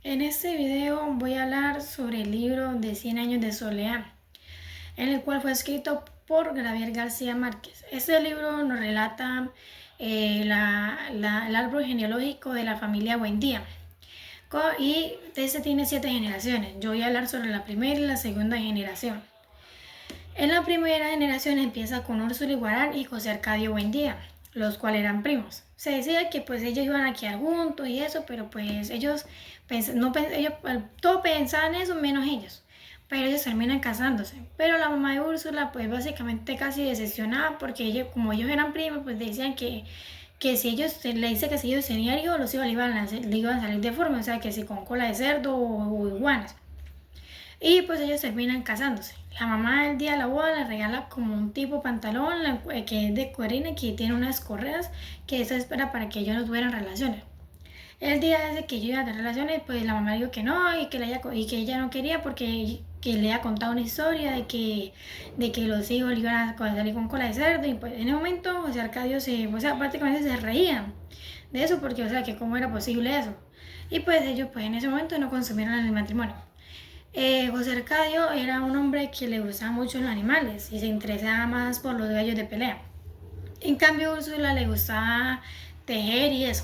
En este video voy a hablar sobre el libro de 100 años de soledad, en el cual fue escrito por Gabriel García Márquez. Este libro nos relata el árbol genealógico de la familia Buendía. Y este tiene 7 generaciones. Yo voy a hablar sobre la primera y la segunda generación. En la primera generación empieza con Úrsula Iguarán y José Arcadio Buendía, los cuales eran primos. Se decía que pues ellos iban a quedar juntos y eso, pero pues ellos, todos pensaban eso menos ellos. Pero ellos terminan casándose. Pero la mamá de Úrsula pues básicamente casi decepcionada porque como ellos eran primos pues decían que si ellos, le dice que si ellos tenían hijos los hijos le iban a salir deformes, o sea que si con cola de cerdo o iguanas. Y pues ellos terminan casándose. La mamá el día de la boda le regala como un tipo pantalón que es de cuerina, que tiene unas correas, que eso espera para que ellos no tuvieran relaciones. El día ese que yo iba a tener relaciones, pues la mamá dijo que no y que ella no quería porque que le había contado una historia de que los hijos le iban a salir con cola de cerdo. Y pues en ese momento José Arcadio o sea, prácticamente se reían de eso porque, o sea, que cómo era posible eso. Y pues ellos pues en ese momento no consumieron el matrimonio. José Arcadio era un hombre que le gustaban mucho los animales y se interesaba más por los gallos de pelea. En cambio, a Úrsula le gustaba tejer y eso.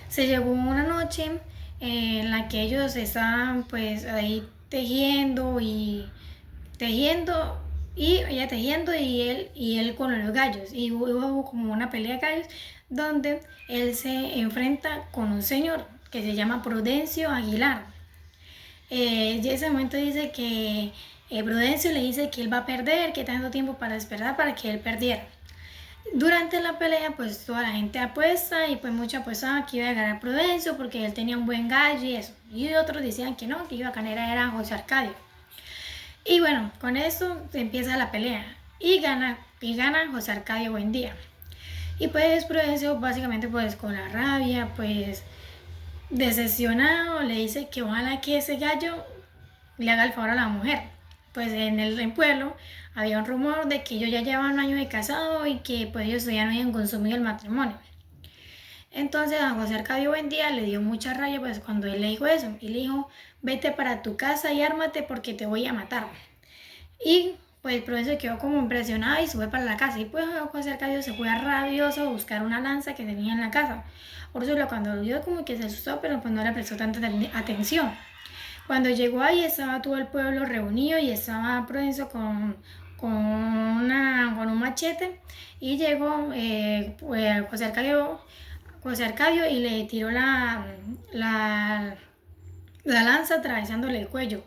Se llegó una noche en la que ellos estaban pues ahí tejiendo y ella tejiendo y él con los gallos. Y hubo como una pelea de gallos donde él se enfrenta con un señor que se llama Prudencio Aguilar. Y ese momento dice que Prudencio le dice que él va a perder, que tanto tiempo para esperar para que él perdiera. Durante la pelea, pues toda la gente apuesta y pues mucha apuesta que iba a ganar Prudencio porque él tenía un buen gallo y eso. Y otros decían que no, que iba a ganar era José Arcadio. Y bueno, con eso empieza la pelea y gana José Arcadio Buendía. Y pues Prudencio básicamente pues con la rabia, pues decepcionado, le dice que ojalá que ese gallo le haga el favor a la mujer. Pues en el pueblo había un rumor de que ellos ya llevaban un año de casado y que pues ellos ya no habían consumido el matrimonio. Entonces a José Arcadio Buendía le dio mucha rabia pues cuando él le dijo eso y le dijo vete para tu casa y ármate porque te voy a matar. Y pues Prudencio quedó como impresionado y se fue para la casa y pues José Arcadio se fue a rabioso a buscar una lanza que tenía en la casa. Úrsula cuando lo vio como que se asustó pero pues no le prestó tanta atención. Cuando llegó ahí estaba todo el pueblo reunido y estaba Prudencio con un machete y llegó José Arcadio y le tiró la lanza atravesándole el cuello.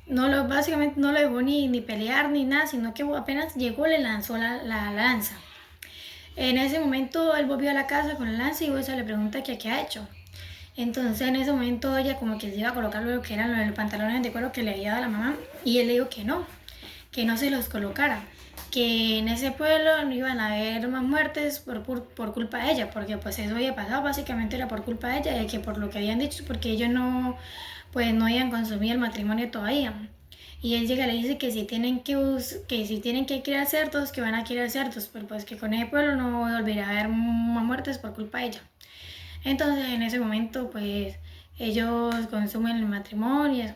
Básicamente no lo dejó ni pelear ni nada, sino que apenas llegó le lanzó la lanza. En ese momento él volvió a la casa con la lanza y Huesa le pregunta que qué ha hecho. Entonces en ese momento ella como que se iba a colocar lo que eran los pantalones de cuero que le había dado la mamá y él le dijo que no se los colocara, que en ese pueblo no iban a haber más muertes por culpa de ella, porque pues eso había pasado, básicamente era por culpa de ella y que por lo que habían dicho, porque ellos no, pues no habían consumido el matrimonio todavía. Y él llega y le dice que si tienen que criar cerdos, que van a criar cerdos, pero pues que con ese pueblo no volverá a haber más muertes por culpa de ella. Entonces en ese momento pues ellos consumen el matrimonio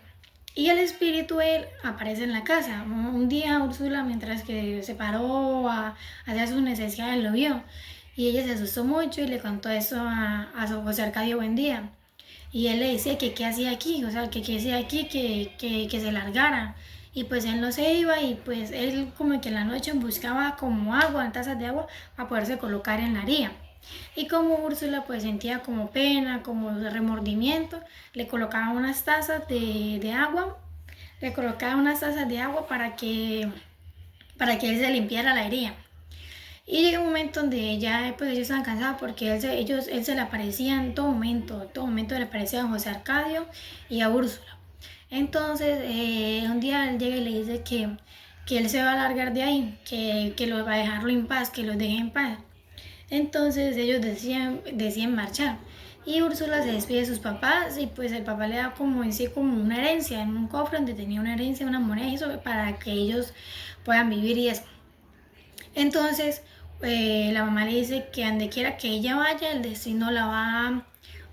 y el espíritu él aparece en la casa. Un día Úrsula mientras que se paró a hacer sus necesidades lo vio y ella se asustó mucho y le contó eso a su José Arcadio Buendía. Y él le decía que qué hacía aquí, o sea, que qué hacía aquí, que se largara. Y pues él no se iba y pues él como que en la noche buscaba como agua, tazas de agua para poderse colocar en la haría. Y como Úrsula pues sentía como pena, como remordimiento, le colocaba unas tazas de agua, le colocaba unas tazas de agua para que él se limpiara la herida. Y llega un momento donde ya pues ellos estaban cansados porque él se le aparecía en todo momento le aparecía a José Arcadio y a Úrsula. Entonces un día él llega y le dice que él se va a largar de ahí, que lo va a dejarlo en paz, que los deje en paz. Entonces ellos decían marchar. Y Úrsula se despide de sus papás y pues el papá le da como en sí como una herencia, en un cofre donde tenía una herencia, una moneda y eso para que ellos puedan vivir y eso. Entonces la mamá le dice que donde quiera que ella vaya, el destino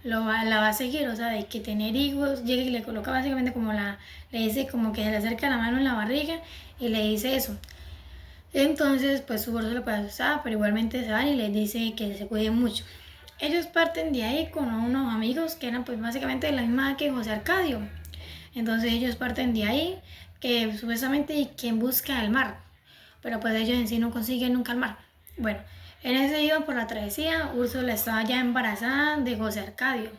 la va a seguir, o sea, de que tener hijos, llega y le coloca básicamente como le dice como que se le acerca la mano en la barriga y le dice eso. Entonces, pues su bolso lo puede asustar, pero igualmente se van y les dice que se cuide mucho. Ellos parten de ahí con unos amigos que eran pues básicamente de la misma edad que José Arcadio. Entonces ellos parten de ahí, que supuestamente que en busca del mar, pero pues ellos en sí no consiguen nunca el mar. Bueno, en ese iban por la travesía, Úrsula estaba ya embarazada de José Arcadio,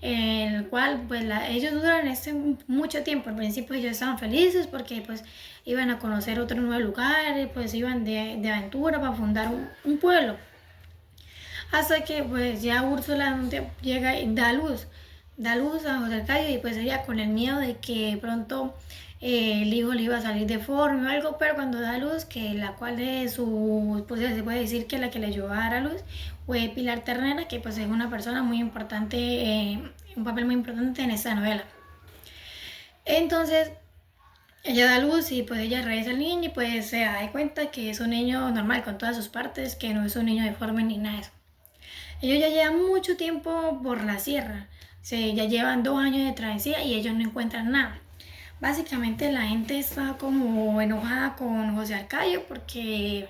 en el cual pues ellos duran mucho tiempo. Al principio ellos estaban felices porque pues iban a conocer otros nuevos lugares, pues iban de aventura para fundar un pueblo. Hasta que pues ya Úrsula llega y da luz a José Arcadio y pues ella con el miedo de que pronto el hijo le iba a salir deforme o algo, pero cuando da luz, que la cual es su, pues se puede decir que la que le ayudó a dar a luz fue Pilar Ternera, que pues es una persona muy importante, un papel muy importante en esta novela. Entonces ella da luz y pues ella revisa al niño y pues se da cuenta que es un niño normal con todas sus partes, que no es un niño deforme ni nada de eso. Ellos ya llevan mucho tiempo por la sierra, ya llevan 2 años de travesía y ellos no encuentran nada. Básicamente la gente está como enojada con José Arcadio porque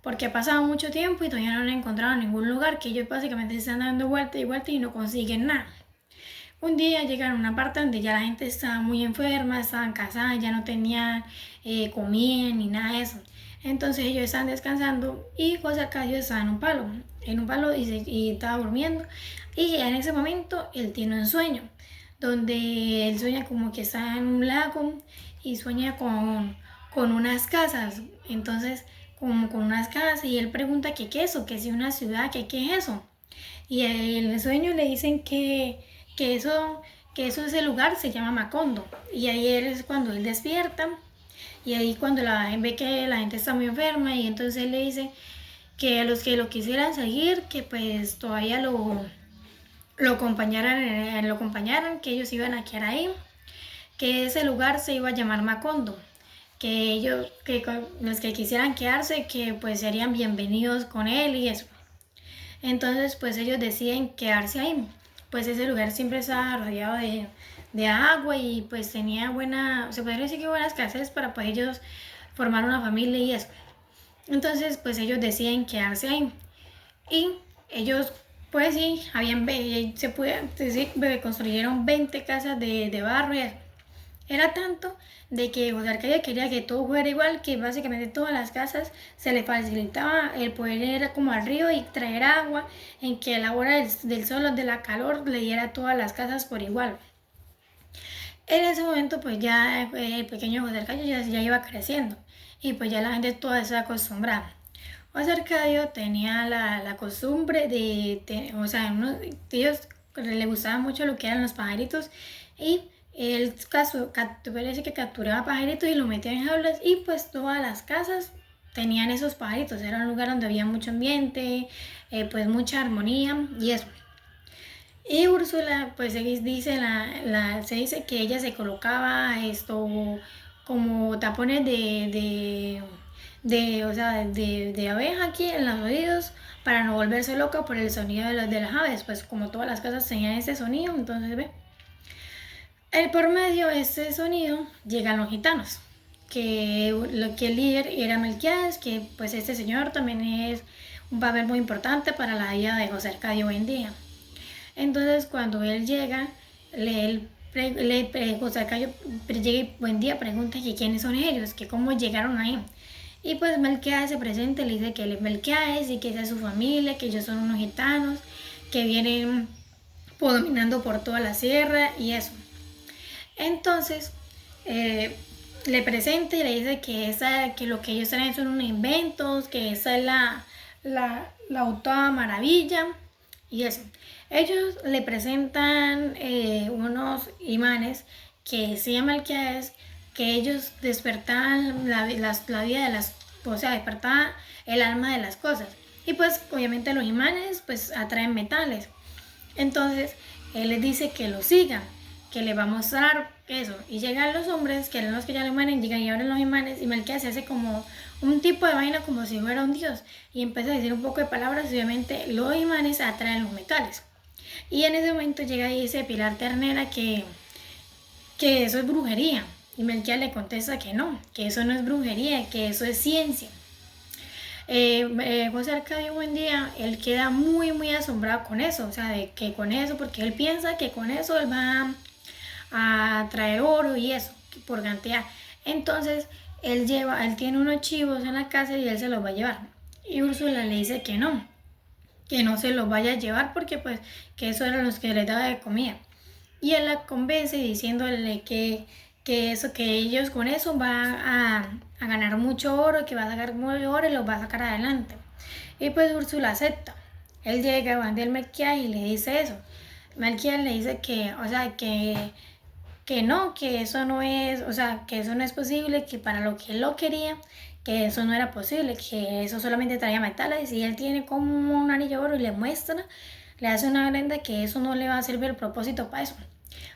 ha pasado mucho tiempo y todavía no han encontrado ningún lugar, que ellos básicamente se están dando vuelta y vuelta y no consiguen nada. Un día llegaron a una parte donde ya la gente estaba muy enferma, estaban cansadas, ya no tenían comida ni nada de eso. Entonces ellos estaban descansando y José Arcadio estaba en un palo y estaba durmiendo. Y en ese momento él tiene un sueño, donde él sueña como que está en un lago y sueña con unas casas. Entonces, como con unas casas, y él pregunta que qué es eso, que si una ciudad, que qué es eso. Y en el sueño le dicen que eso, que eso, ese lugar se llama Macondo. Y ahí es cuando él despierta. Y ahí cuando ve que la gente está muy enferma y entonces él le dice que a los que lo quisieran seguir, que pues todavía lo acompañaran, que ellos iban a quedar ahí, que ese lugar se iba a llamar Macondo, que ellos, que los que quisieran quedarse, que pues serían bienvenidos con él y eso. Entonces pues ellos deciden quedarse ahí. Pues ese lugar siempre estaba rodeado de agua y pues tenía se podría decir que buenas casas para pues ellos formar una familia y eso. Entonces pues ellos deciden quedarse ahí. Y ellos pues sí, se puede decir que construyeron 20 casas de barro y eso. Era tanto de que José Arcadio quería que todo fuera igual, que básicamente todas las casas se le facilitaba el poder ir como al río y traer agua, en que a la hora del sol o de la calor le diera a todas las casas por igual. En ese momento pues ya el pequeño José Arcadio ya iba creciendo y pues ya la gente toda se acostumbraba. José Arcadio tenía la costumbre o sea, ellos le gustaba mucho lo que eran los pajaritos y él parece que capturaba pajaritos y lo metía en jaulas y pues todas las casas tenían esos pajaritos. Era un lugar donde había mucho ambiente, pues mucha armonía y eso. Y Úrsula, pues se dice que ella se colocaba esto como tapones o sea, de abeja aquí en los oídos para no volverse loca por el sonido de las aves, pues como todas las casas tenían ese sonido, entonces ve. Por medio de ese sonido llegan los gitanos, que el líder era Melquiades, que pues este señor también es un papel muy importante para la vida de José Arcadio hoy en día. Entonces cuando él llega, José Arcadio llega y buen día pregunta que quiénes son ellos, que cómo llegaron ahí. Y pues Melquiades se presenta y le dice que él es Melquiades y que esa es su familia, que ellos son unos gitanos que vienen dominando por toda la sierra y eso. Entonces le presenta y le dice que lo que ellos traen son unos inventos, que esa es la octava maravilla y eso. Ellos le presentan unos imanes que se llaman Melquiades, que ellos despertaban la vida de o sea, despertaban el alma de las cosas. Y pues obviamente los imanes pues atraen metales. Entonces él les dice que lo sigan, que le va a mostrar eso. Y llegan los hombres, que eran los que ya lo imanes, llegan y abren los imanes y Melquiades se hace como un tipo de vaina como si fuera un dios. Y empieza a decir un poco de palabras y obviamente los imanes atraen los metales. Y en ese momento llega y dice Pilar Ternera que eso es brujería. Y Melquiades le contesta que eso no es brujería, que eso es ciencia. José Arcadio Buendía, él queda muy, muy asombrado con eso, o sea, de que con eso, porque él piensa que con eso él va a traer oro y eso, por cantidad. Entonces, él tiene unos chivos en la casa y él se los va a llevar. Y Úrsula le dice que no se los vaya a llevar porque pues que eso eran los que le daba de comida. Y él la convence diciéndole que ellos con eso van a ganar mucho oro, que va a sacar mucho oro y los va a sacar adelante. Y pues Úrsula acepta. Él llega a Vandel Melquiades y le dice eso. Melquiades le dice que, o sea, que no, que eso no es, o sea, que eso no es posible, que para lo que él lo quería, que eso no era posible, que eso solamente traía metales y él tiene como un anillo de oro y le muestra, le hace una prenda que eso no le va a servir el propósito para eso.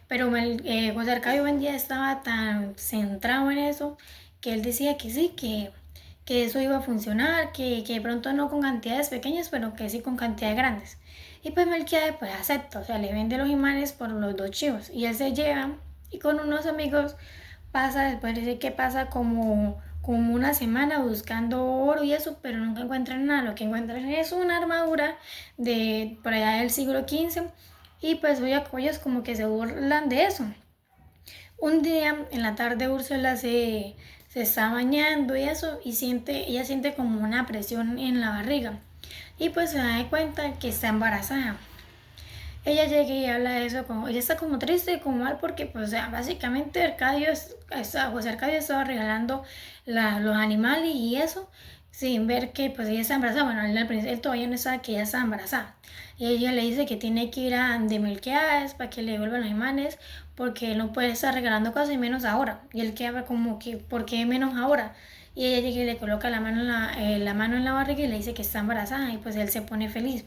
Pero José Arcadio Buendía estaba tan centrado en eso que él decía que sí, que eso iba a funcionar, que de pronto no con cantidades pequeñas, pero que sí con cantidades grandes. Y pues Melquiades pues acepta, o sea, le vende los imanes por los 2 chivos y él se lleva y con unos amigos pasa, después dice que pasa como una semana buscando oro y eso, pero nunca encuentran nada. Lo que encuentran es una armadura de por allá del siglo XV y pues ellos como que se burlan de eso. Un día en la tarde Úrsula se está bañando y eso y ella siente como una presión en la barriga y pues se da cuenta que está embarazada. Ella llega y habla de eso, ella está como triste y como mal porque pues o sea, básicamente José Arcadio estaba regalando los animales y eso sin ver que pues ella está embarazada. Bueno, él todavía no sabe que ella está embarazada. Y ella le dice que tiene que ir a de Melquiades para que le devuelvan los imanes porque él no puede estar regalando cosas y menos ahora. Y él queda como que, ¿por qué menos ahora? Y ella llega y le coloca la mano la mano en la barriga y le dice que está embarazada y pues él se pone feliz.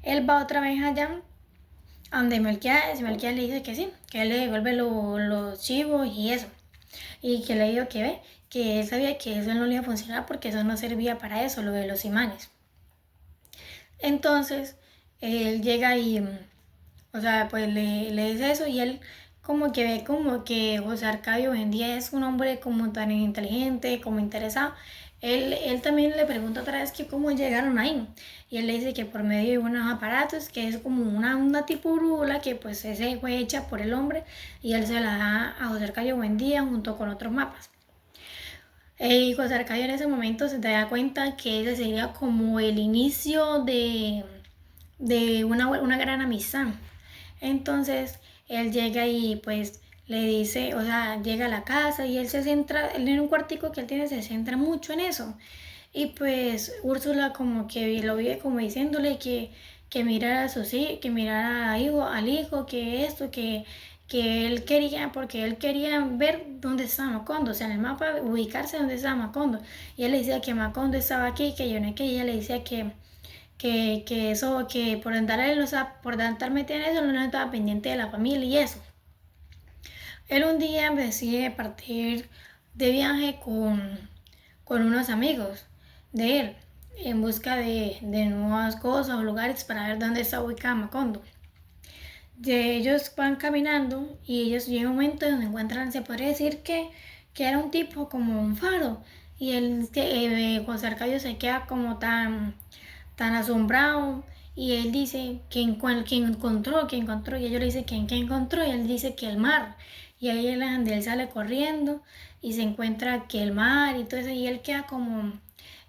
Él va otra vez allá a donde Melquiades le dice que sí, que él le devuelve los chivos y eso. Y que le digo que ve, que él sabía que eso no le iba a funcionar porque eso no servía para eso, lo de los imanes. Entonces, él llega y, o sea, pues le dice eso y él como que ve como que José Arcadio hoy en día es un hombre como tan inteligente, como interesado. Él también le pregunta otra vez que cómo llegaron ahí. Y él le dice que por medio de unos aparatos, que es como una tipo brújula que pues ese fue hecha por el hombre y él se la da a José Arcadio Buendía junto con otros mapas. Y José Arcadio en ese momento se da cuenta que ese sería como el inicio de una gran amistad. Entonces él llega y pues le dice, o sea, llega a la casa y él se centra, él en un cuartico que él tiene se centra mucho en eso. Y pues Úrsula como que lo vive como diciéndole que mirara a que mirara al hijo, que esto, que él quería, porque él quería ver dónde estaba Macondo, o sea, en el mapa ubicarse dónde estaba Macondo. Y él le decía que Macondo estaba aquí, que yo no aquí, y ella le decía que eso, que por andar, o sea, por andar metida en eso, no estaba pendiente de la familia y eso. Él un día decide partir de viaje con unos amigos de él en busca de nuevas cosas o lugares para ver dónde está ubicada Macondo. Ellos van caminando y ellos llegan a un momento donde encuentran, se podría decir que era un tipo como un faro y José Arcadio se queda como tan asombrado y él dice que encontró y ellos le dicen que encontró y él dice que el mar y ahí él sale corriendo y se encuentra que el mar y todo eso y él queda como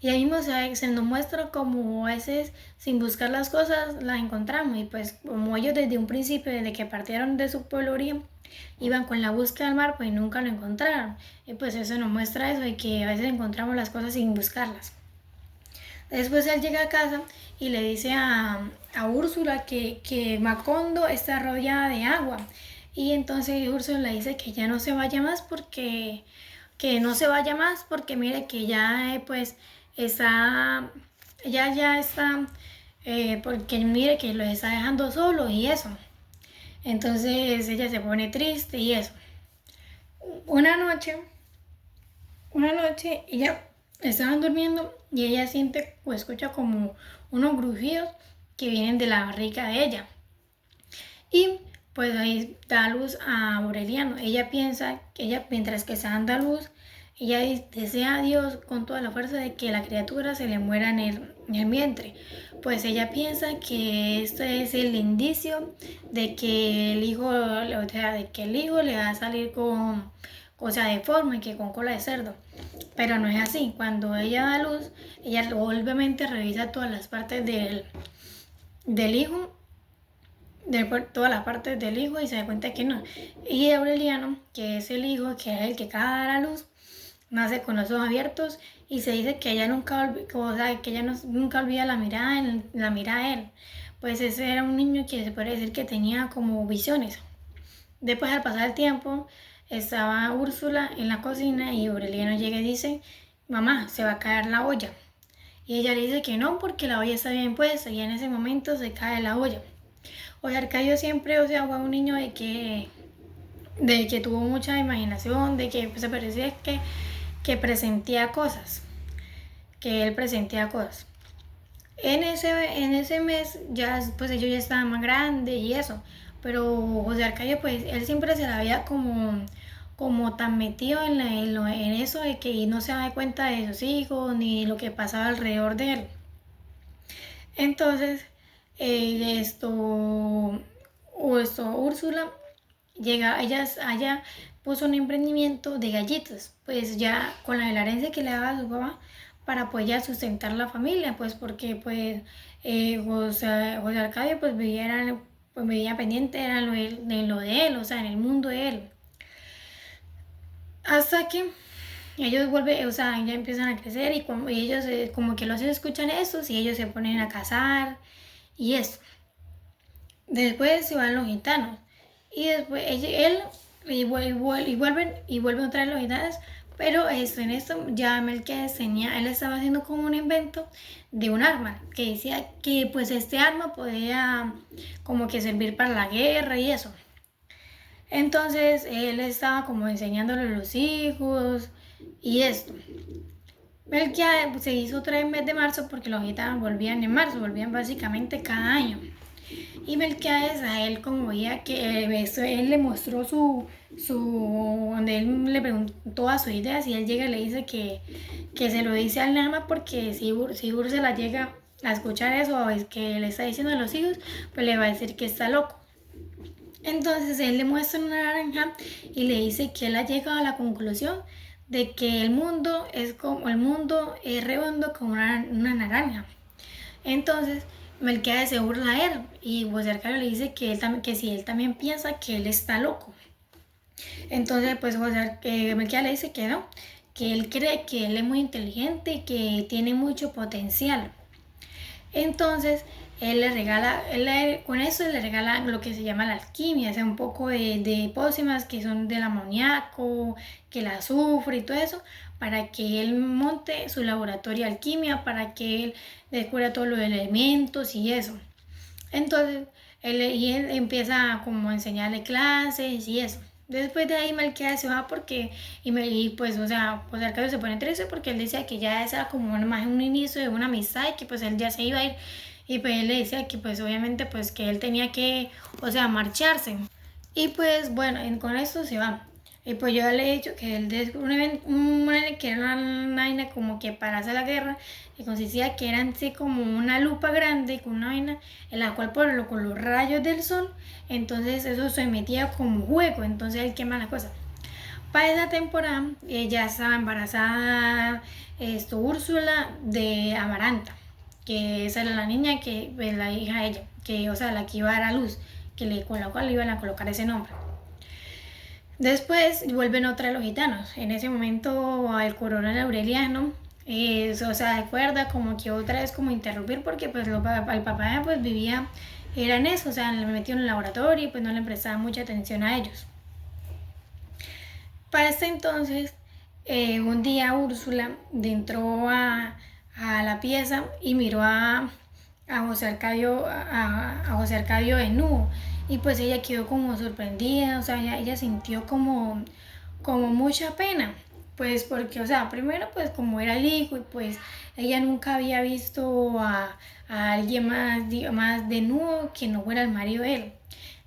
y ahí mismo se nos muestra como a veces sin buscar las cosas las encontramos y pues como ellos desde un principio, desde que partieron de su pueblo origen, iban con la búsqueda del mar pues nunca lo encontraron y pues eso nos muestra eso de que a veces encontramos las cosas sin buscarlas. Después él llega a casa y le dice a Úrsula que Macondo está rodeada de agua y entonces Úrsula le dice que ya no se vaya más porque que no se vaya más porque mire que ya pues está ya está porque mire que lo está dejando solo y eso. Entonces ella se pone triste y eso. Una noche, una noche ella estaban durmiendo y ella siente o escucha como unos grujidos que vienen de la barriga de ella. y pues ahí da luz a Aureliano. Ella piensa, mientras que está dando a luz, ella desea a Dios con toda la fuerza de que la criatura se le muera en el vientre. Pues ella piensa que esto es el indicio de que el hijo, o sea, de que el hijo le va a salir con cosa deforme, que con cola de cerdo. Pero no es así. Cuando ella da luz, ella obviamente revisa todas las partes del hijo, de todas las partes del hijo, y se da cuenta que no. Y Aureliano, que es el hijo, que es el que acaba de dar a luz, nace con los ojos abiertos y se dice que ella nunca, o sea, que ella nunca olvida la mirada de él. Pues ese era un niño que se puede decir que tenía como visiones. Después, al pasar el tiempo, estaba Úrsula en la cocina y Aureliano llega y dice: mamá, se va a caer la olla. Y ella le dice que no, porque la olla está bien puesta, y en ese momento se cae la olla. O sea, Arcadio siempre, o sea, fue un niño de que tuvo mucha imaginación, de que pues, se parecía que presentía cosas, que él presentía cosas. En ese mes ya pues ellos ya estaban más grandes y eso, pero José Arcadio pues él siempre se la veía como tan metido en eso de que no se daba cuenta de sus hijos ni lo que pasaba alrededor de él. Entonces, Úrsula llega, ella puso un emprendimiento de galletas, pues ya con la herencia que le daba a su papá para pues ya sustentar la familia, pues porque pues José Arcadio pues vivía pendiente, era de él, o sea, en el mundo de él. Hasta que ellos vuelven, o sea, ya empiezan a crecer y ellos como que los escuchan eso y ellos se ponen a casar y eso. Después se van los gitanos y después él y vuelven otra vez los gitanos, pero en esto ya Melquiades él estaba haciendo como un invento de un arma que decía que pues este arma podía como que servir para la guerra y eso. Entonces él estaba como enseñándole a los hijos y esto. Melquiades se hizo otra vez en mes de marzo porque los gitanos volvían en marzo, volvían básicamente cada año. Y Melquiades a él como veía que él le mostró donde él le preguntó todas sus ideas y él llega y le dice que se lo dice al Nama porque si Úrsula llega a escuchar eso o es que le está diciendo a los hijos, pues le va a decir que está loco. Entonces él le muestra una naranja y le dice que él ha llegado a la conclusión de que el mundo es redondo como una naranja. Entonces Melquiades se burla a él y José Arcadio le dice que si él también piensa que él está loco. Entonces pues Melquiades le dice que no, que él cree que él es muy inteligente y que tiene mucho potencial. Entonces con eso le regala lo que se llama la alquimia, o sea, un poco de pócimas que son del amoníaco, que el azufre y todo eso, para que él monte su laboratorio de alquimia, para que él descubra todos los elementos y eso. Entonces, él empieza como a enseñarle clases y eso. Después de ahí Melquiades se va pues, o sea, pues Arcadio se pone triste porque él decía que ya esa era como más un inicio de una amistad y que pues él ya se iba a ir. Y pues él le decía que pues obviamente pues que él tenía que, o sea, marcharse. Y pues bueno, con esto se va. Y pues yo le he dicho que él descubre que era una vaina como que para hacer la guerra, que consistía que eran así como una lupa grande con una vaina en la cual con los rayos del sol, entonces eso se emitía como juego, entonces él quema la cosa. Para esa temporada ella estaba embarazada, Úrsula de Amaranta, que esa era la niña que pues, la hija de ella, que o sea la que iba a dar a luz, con la cual le iban a colocar ese nombre. Después vuelven otra vez los gitanos. En ese momento el coronel Aureliano o sea, acuerda como que otra vez como interrumpir porque pues el papá pues vivía, era en eso, o sea, le metió en el laboratorio y pues no le prestaba mucha atención a ellos. Para este entonces, un día Úrsula entró a la pieza y miró a José Arcadio desnudo y pues ella quedó como sorprendida, o sea, ella sintió como mucha pena, pues porque, o sea, primero pues como era el hijo y pues ella nunca había visto a alguien más desnudo que no fuera el marido de él.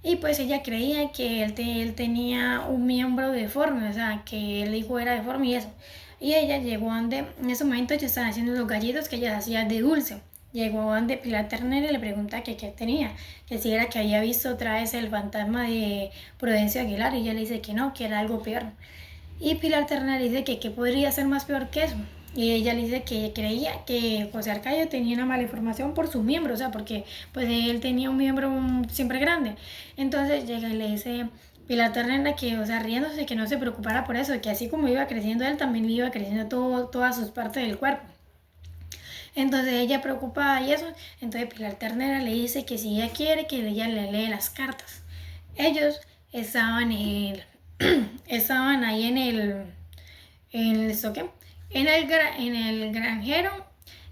Y pues ella creía que él tenía un miembro deforme, o sea, que el hijo era deforme y eso. Y ella llegó donde, en ese momento ellos estaban haciendo los gallitos que ella hacía de dulce. Llegó donde Pilar Ternera y le pregunta que qué tenía, que si era que había visto otra vez el fantasma de Prudencio Aguilar, y ella le dice que no, que era algo peor. Y Pilar Ternera le dice que qué podría ser más peor que eso. Y ella le dice que creía que José Arcadio tenía una mala información por su miembro, o sea, porque pues él tenía un miembro siempre grande. Entonces llega y le dice Pilar Ternera que, o sea, riéndose, que no se preocupara por eso, que así como iba creciendo él, también le iba creciendo todas sus partes del cuerpo. Entonces ella preocupada y eso, entonces Pilar Ternera le dice que si ella quiere que ella le lee las cartas. Ellos estaban estaban ahí ¿eso qué? En el granjero,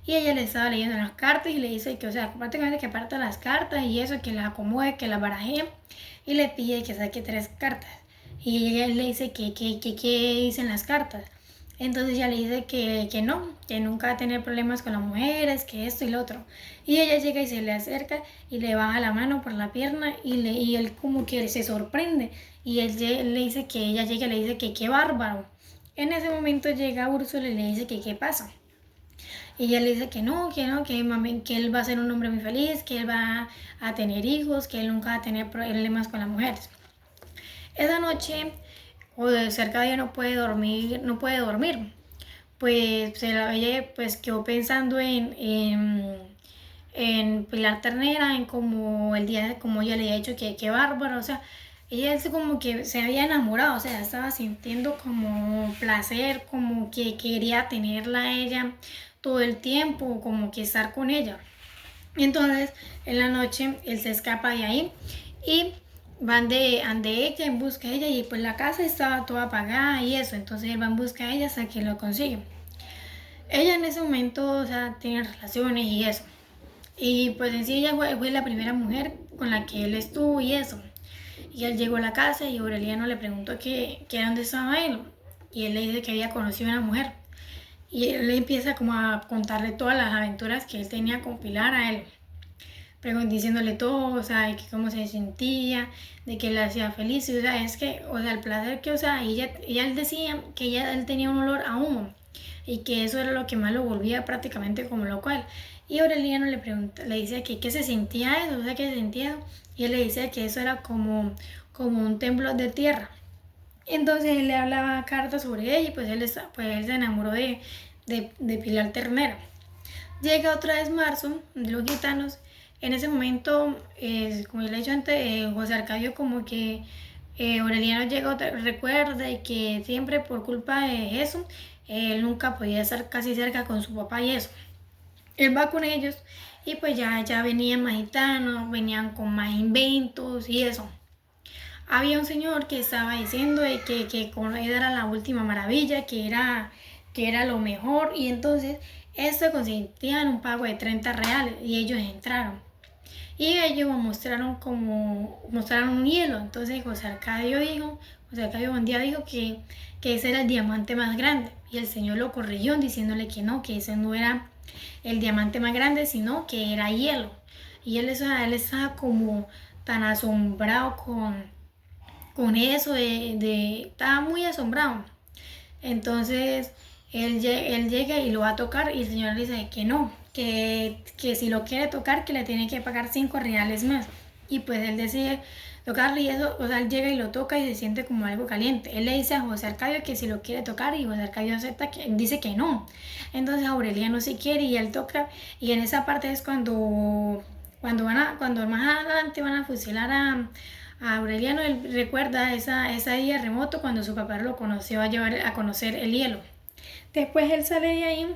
y ella le estaba leyendo las cartas y le dice que, o sea, prácticamente que aparta las cartas y eso, que las acomode, que las baraje, y le pide que saque 3 cartas. Y ella le dice que dicen las cartas. Entonces ella le dice que no, que nunca va a tener problemas con las mujeres, que esto y lo otro. Y ella llega y se le acerca y le baja la mano por la pierna y él como que se sorprende. Y él le dice que ella llega y le dice que qué bárbaro. En ese momento llega Úrsula y le dice que qué pasa. Y ella le dice que no, que él va a ser un hombre muy feliz, que él va a tener hijos, que él nunca va a tener problemas con las mujeres. Esa noche, o de cerca de ella no puede dormir. Pues ella pues quedó pensando en Pilar Ternera, en como el día, como ella le había dicho que qué bárbaro, o sea, ella es como que se había enamorado, o sea, estaba sintiendo como placer, como que quería tenerla a ella todo el tiempo, como que estar con ella. Entonces, en la noche, él se escapa de ahí y van de ella en busca de ella, y pues la casa estaba toda apagada y eso, entonces él va en busca de ella hasta que lo consigue. Ella en ese momento, o sea, tiene relaciones y eso. Y pues en sí ella fue la primera mujer con la que él estuvo y eso. Y él llegó a la casa y Aureliano le preguntó que dónde estaba él. Y él le dice que había conocido a una mujer. Y él le empieza como a contarle todas las aventuras que él tenía con Pilar a él. Diciéndole todo, o sea, de que cómo se sentía, de que le hacía feliz. O sea, es que, o sea, el placer que, o sea, ella él decía que él tenía un olor a humo y que eso era lo que más lo volvía prácticamente como loco a él. Y Aureliano le pregunta, le dice que qué se sentía eso, o sea, qué se sentía eso. Y él le dice que eso era como un templo de tierra. Entonces él le hablaba cartas sobre ella y pues él se enamoró de Pilar Ternera. Llega otra vez marzo de los gitanos. En ese momento, como ya le he dicho antes, José Arcadio como que Aureliano llega, recuerda y que siempre por culpa de eso, él nunca podía estar casi cerca con su papá y eso. Él va con ellos y pues ya venían más gitanos, venían con más inventos y eso. Había un señor que estaba diciendo de que con él era la última maravilla, que era lo mejor, y entonces esto consistía en un pago de 30 reales y ellos entraron. Y ellos mostraron un hielo. Entonces José Arcadio un día dijo que ese era el diamante más grande. Y el señor lo corrigió diciéndole que no, que ese no era el diamante más grande, sino que era hielo. Y él estaba como tan asombrado con eso, estaba muy asombrado. Entonces él llega y lo va a tocar y el señor le dice que no, que si lo quiere tocar que le tiene que pagar 5 reales más. Y pues él decide tocarle y eso, o sea, él llega y lo toca y se siente como algo caliente. Él le dice a José Arcadio que si lo quiere tocar y José Arcadio acepta, dice que no. Entonces Aureliano sí quiere y él toca, y en esa parte es cuando más adelante van a fusilar a Aureliano. Él recuerda ese día remoto cuando su papá lo conoció a llevar a conocer el hielo. Después él sale de ahí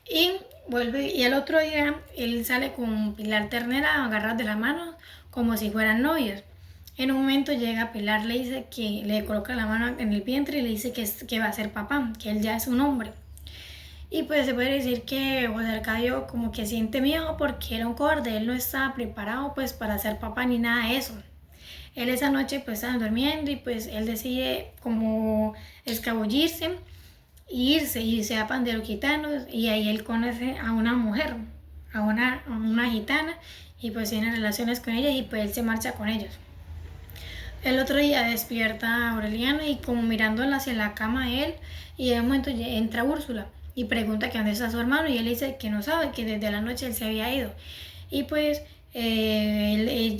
y vuelve, y el otro día él sale con Pilar Ternera agarrados de la mano como si fueran novios. En un momento llega Pilar, le dice que le coloca la mano en el vientre y le dice que va a ser papá, que él ya es un hombre. Y pues se puede decir que José Arcadio como que siente miedo porque era un cobarde, él no estaba preparado pues para ser papá ni nada de eso. Él esa noche pues estaba durmiendo y pues él decide como escabullirse e irse y se va de los gitanos, y ahí él conoce a una mujer, a una gitana, y pues tiene relaciones con ella y pues él se marcha con ellos. El otro día despierta Aureliano y como mirándola hacia la cama de él, y de un momento entra Úrsula y pregunta que dónde está su hermano, y él dice que no sabe, que desde la noche él se había ido. Y pues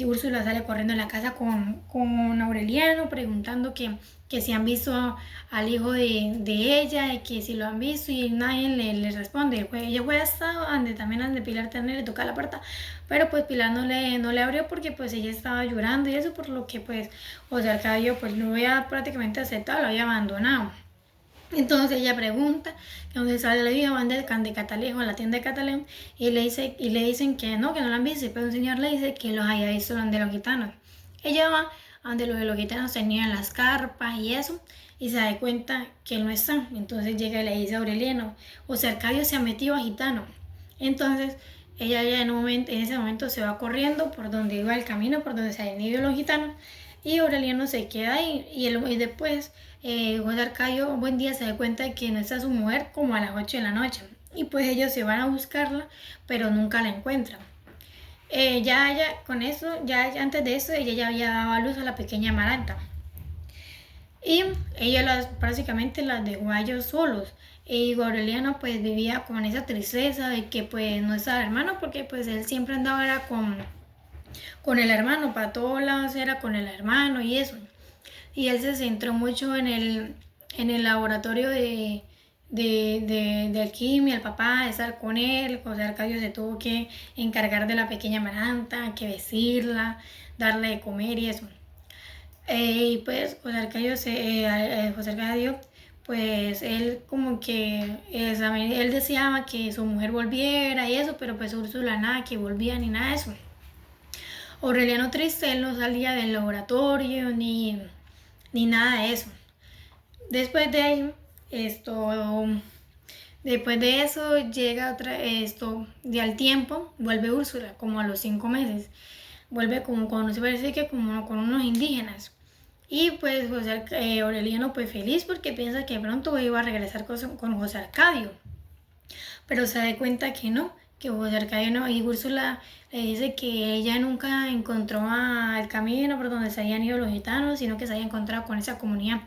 Úrsula sale corriendo en la casa con Aureliano preguntando que si han visto al hijo de ella, y que si lo han visto, y nadie le responde. Pues ella fue hasta donde también donde Pilar también le toca la puerta, pero pues Pilar no le abrió porque pues ella estaba llorando y eso, por lo que pues José Arcadio pues lo había prácticamente aceptado, lo había abandonado. Entonces ella pregunta que dónde sale la hija, van de Catalejo a la tienda de Catalán, y le dicen que no la han visto, pero un señor le dice que los haya visto donde los gitanos. Ella va a donde los de los gitanos tenían las carpas y eso, y se da cuenta que él no está. Entonces llega y le dice a Aureliano, José Arcadio se ha metido a gitano. Entonces ella ya en ese momento se va corriendo por donde iba el camino, por donde se habían ido los gitanos, y Aureliano se queda ahí, y después José Arcadio un buen día se da cuenta de que no está su mujer como a las 8 de la noche, y pues ellos se van a buscarla, pero nunca la encuentran. Con eso, antes de eso, ella ya había dado a luz a la pequeña Amaranta. Y ella básicamente las dejó a ellos solos. Y Aureliano pues vivía con esa tristeza de que pues no estaba el hermano, porque pues él siempre andaba era con el hermano, para todos lados era con el hermano y eso. Y él se centró mucho en el laboratorio de alquimia, el papá, de estar con él. José Arcadio se tuvo que encargar de la pequeña Amaranta, que vestirla, darle de comer y eso. Y pues José Arcadio, pues él como que él deseaba que su mujer volviera y eso, pero pues Úrsula nada, que volvía ni nada de eso. Aureliano triste, él no salía del laboratorio ni nada de eso. Después de ahí, después de eso llega de al tiempo, vuelve Úrsula, como a los 5 meses. Vuelve como cuando se parece que como con unos indígenas. Y pues Aureliano pues feliz porque piensa que pronto iba a regresar con José Arcadio. Pero se da cuenta que no, que José Arcadio no. Y Úrsula le dice que ella nunca encontró el camino por donde se habían ido los gitanos, sino que se había encontrado con esa comunidad.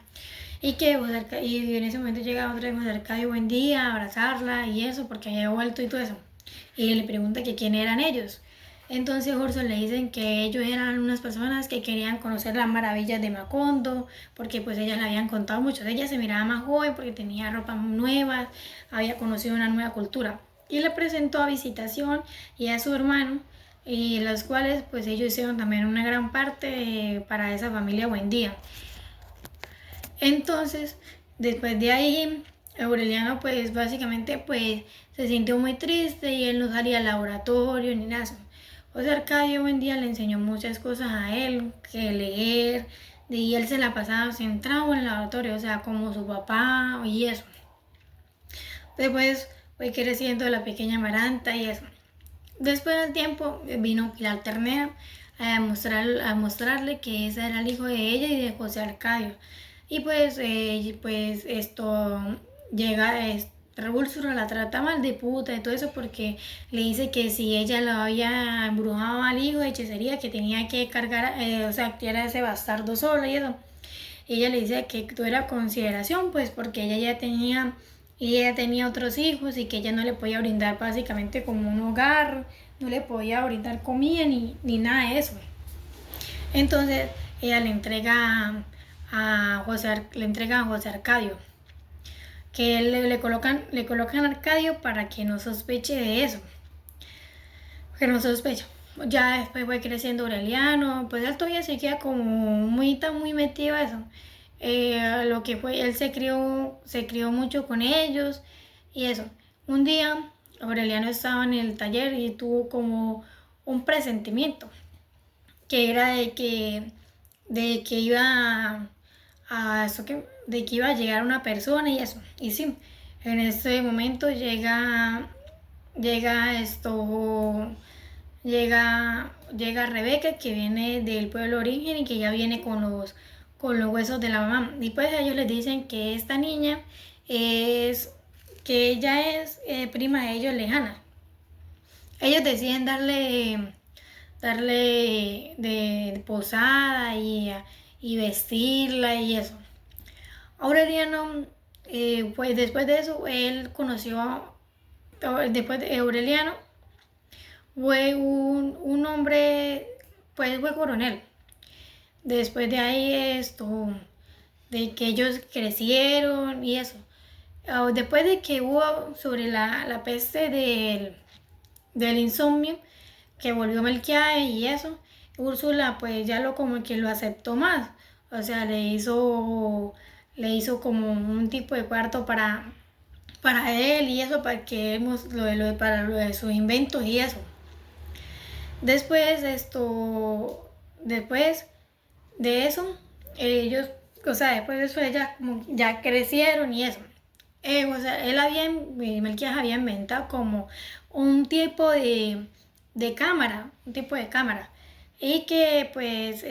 Y y en ese momento llega otra vez José Arcadio, buen día, a abrazarla y eso, porque había vuelto y todo eso. Y le pregunta que quién eran ellos. Entonces Úrsula le dicen que ellos eran unas personas que querían conocer las maravillas de Macondo, porque pues ellas le habían contado mucho. Ella se miraba más joven porque tenía ropa nueva, había conocido una nueva cultura. Y le presentó a Visitación y a su hermano, y los cuales pues ellos hicieron también una gran parte para esa familia Buendía. Entonces, después de ahí, Aureliano pues básicamente pues se sintió muy triste y él no salía al laboratorio ni nada. José Arcadio buen día le enseñó muchas cosas a él, que leer, y él se la pasaba centrado en el laboratorio, o sea, como su papá y eso. Después fue creciendo la pequeña Amaranta y eso. Después del tiempo vino Pilar Ternera a mostrarle que ese era el hijo de ella y de José Arcadio. Y pues esto llega, Úrsula la trata mal de puta y todo eso, porque le dice que si ella lo había embrujado al hijo de hechicería, que tenía que cargar, o sea, que era ese bastardo solo y eso. Y ella le dice que todo era consideración, pues porque ella tenía otros hijos y que ella no le podía brindar básicamente como un hogar, no le podía brindar comida ni nada de eso. Entonces ella le entrega a José Arcadio, que le colocan a Arcadio para que no sospeche de eso, que no sospecha. Ya después fue creciendo Aureliano, pues él todavía se queda como muy metido a eso. Lo que fue, él se crió mucho con ellos y eso. Un día Aureliano estaba en el taller y tuvo como un presentimiento, que era de que iba de que iba a llegar una persona y eso. Y sí, en ese momento llega Rebeca, que viene del pueblo origen y que ya viene con los huesos de la mamá. Y pues ellos les dicen que esta niña que ella es prima de ellos lejana. Ellos deciden darle de posada y vestirla y eso. Aureliano, pues después de eso, él conoció, después de Aureliano, fue un hombre, pues fue coronel. Después de ahí de que ellos crecieron y eso. Después de que hubo sobre la peste del insomnio, que volvió Melquiades y eso, Úrsula pues ya lo como que lo aceptó más. O sea, le hizo como un tipo de cuarto para él y eso, para que para lo de sus inventos y eso. Después después de eso, ellos, o sea, después de eso ellas como ya crecieron y eso. O sea, Melquiades había inventado como un tipo de cámara, un tipo de cámara. Y que pues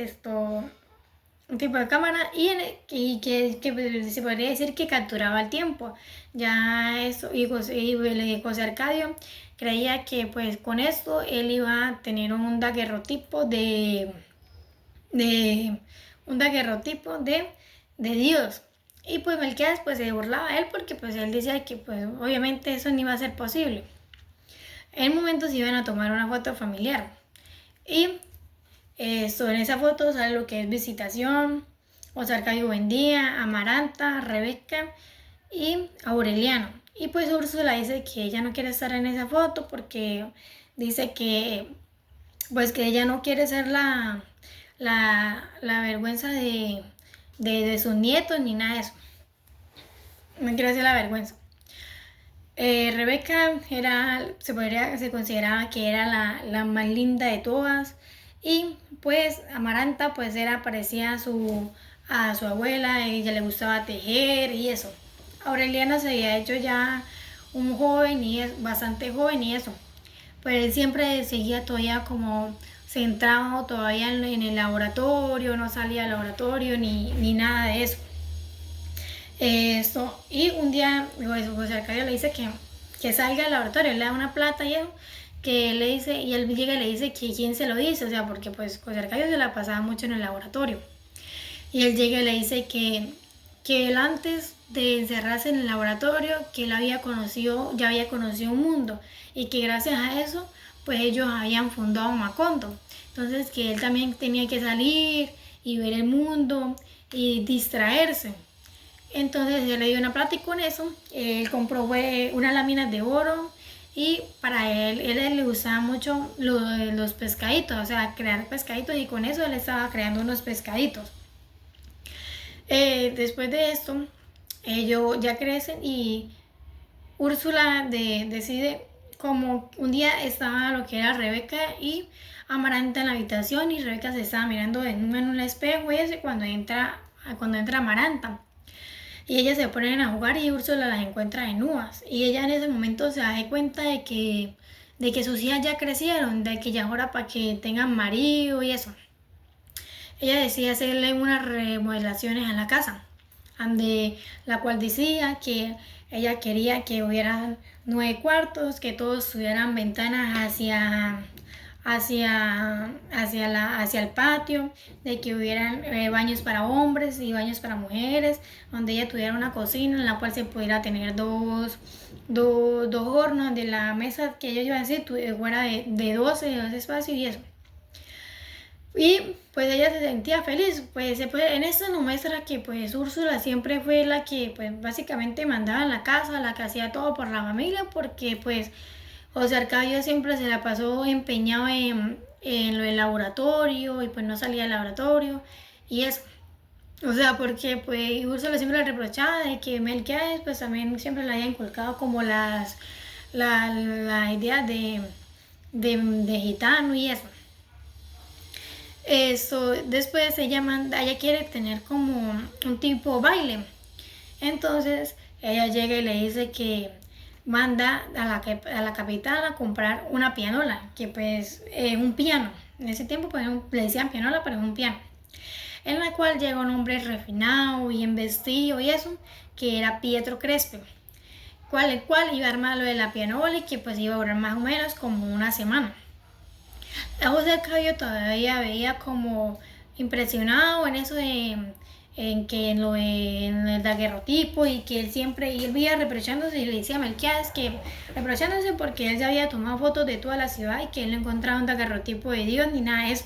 un tipo de cámara y que pues, se podría decir que capturaba el tiempo. Ya eso, José Arcadio creía que pues con esto él iba a tener un daguerrotipo de un daguerrotipo de Dios. Y pues Melquiades pues se burlaba de él porque pues él decía que pues obviamente eso no iba a ser posible. En momentos iban a tomar una foto familiar. Y en esa foto sale lo que es Visitación, José Arcadio Buendía, Amaranta, Rebeca y Aureliano. Y pues Úrsula dice que ella no quiere estar en esa foto porque dice que pues que ella no quiere ser la vergüenza de sus nietos ni nada de eso. No quiere ser la vergüenza. Rebeca se consideraba que era la más linda de todas y pues Amaranta pues era parecida a su abuela, ella le gustaba tejer y eso. Aureliano se había hecho ya un joven y es bastante joven y eso. Pues él siempre seguía todavía como centrado todavía en el laboratorio, no salía al laboratorio ni nada de eso. Y un día José Arcadio le dice que salga al laboratorio, le da una plata y eso, que le dice, y él llega y le dice que quién se lo dice, o sea, porque pues José Arcadio se la pasaba mucho en el laboratorio. Y él llega y le dice que él antes de encerrarse en el laboratorio, que él ya había conocido un mundo, y que gracias a eso, pues ellos habían fundado Macondo. Entonces que él también tenía que salir y ver el mundo y distraerse. Entonces yo le di una plata y con eso él compró unas láminas de oro y para él le gustaba mucho los pescaditos, o sea, crear pescaditos y con eso él estaba creando unos pescaditos. Después de esto, ellos ya crecen y Úrsula decide como un día estaba lo que era Rebeca y Amaranta en la habitación y Rebeca se estaba mirando en un espejo y ese cuando entra Amaranta. Y ellas se ponen a jugar y Úrsula las encuentra desnudas. Y ella en ese momento se da cuenta de que sus hijas ya crecieron, de que ya es hora para que tengan marido y eso. Ella decide hacerle unas remodelaciones a la casa, la cual decía que ella quería que hubieran 9 cuartos, que todos tuvieran ventanas hacia el patio, de que hubieran baños para hombres y baños para mujeres, donde ella tuviera una cocina en la cual se pudiera tener dos hornos, de la mesa que ellos iban a hacer fuera de 12 espacios y eso. Y pues ella se sentía feliz, pues en esto nos muestra que pues Úrsula siempre fue la que pues básicamente mandaba en la casa, la que hacía todo por la familia, porque pues José Arcadio siempre se la pasó empeñado en lo del laboratorio y pues no salía del laboratorio y eso. O sea, porque pues Úrsula siempre le reprochaba de que Melquiades pues también siempre le había inculcado como la idea de gitano y eso. Después ella quiere tener como un tipo baile. Entonces ella llega y le dice que manda a la capital a comprar una pianola, que pues es un piano. En ese tiempo pues, le decían pianola, pero es un piano. En la cual llega un hombre refinado, bien vestido y eso, que era Pietro Crespi, el cual iba a armar lo de la pianola y que pues iba a durar más o menos como una semana. A José Arcadio todavía veía como impresionado en eso en que en el daguerrotipo y que él siempre, y él veía reprochándose y le decía a Melquiades que reprochándose porque él ya había tomado fotos de toda la ciudad y que él no encontraba un daguerrotipo de Dios ni nada de eso.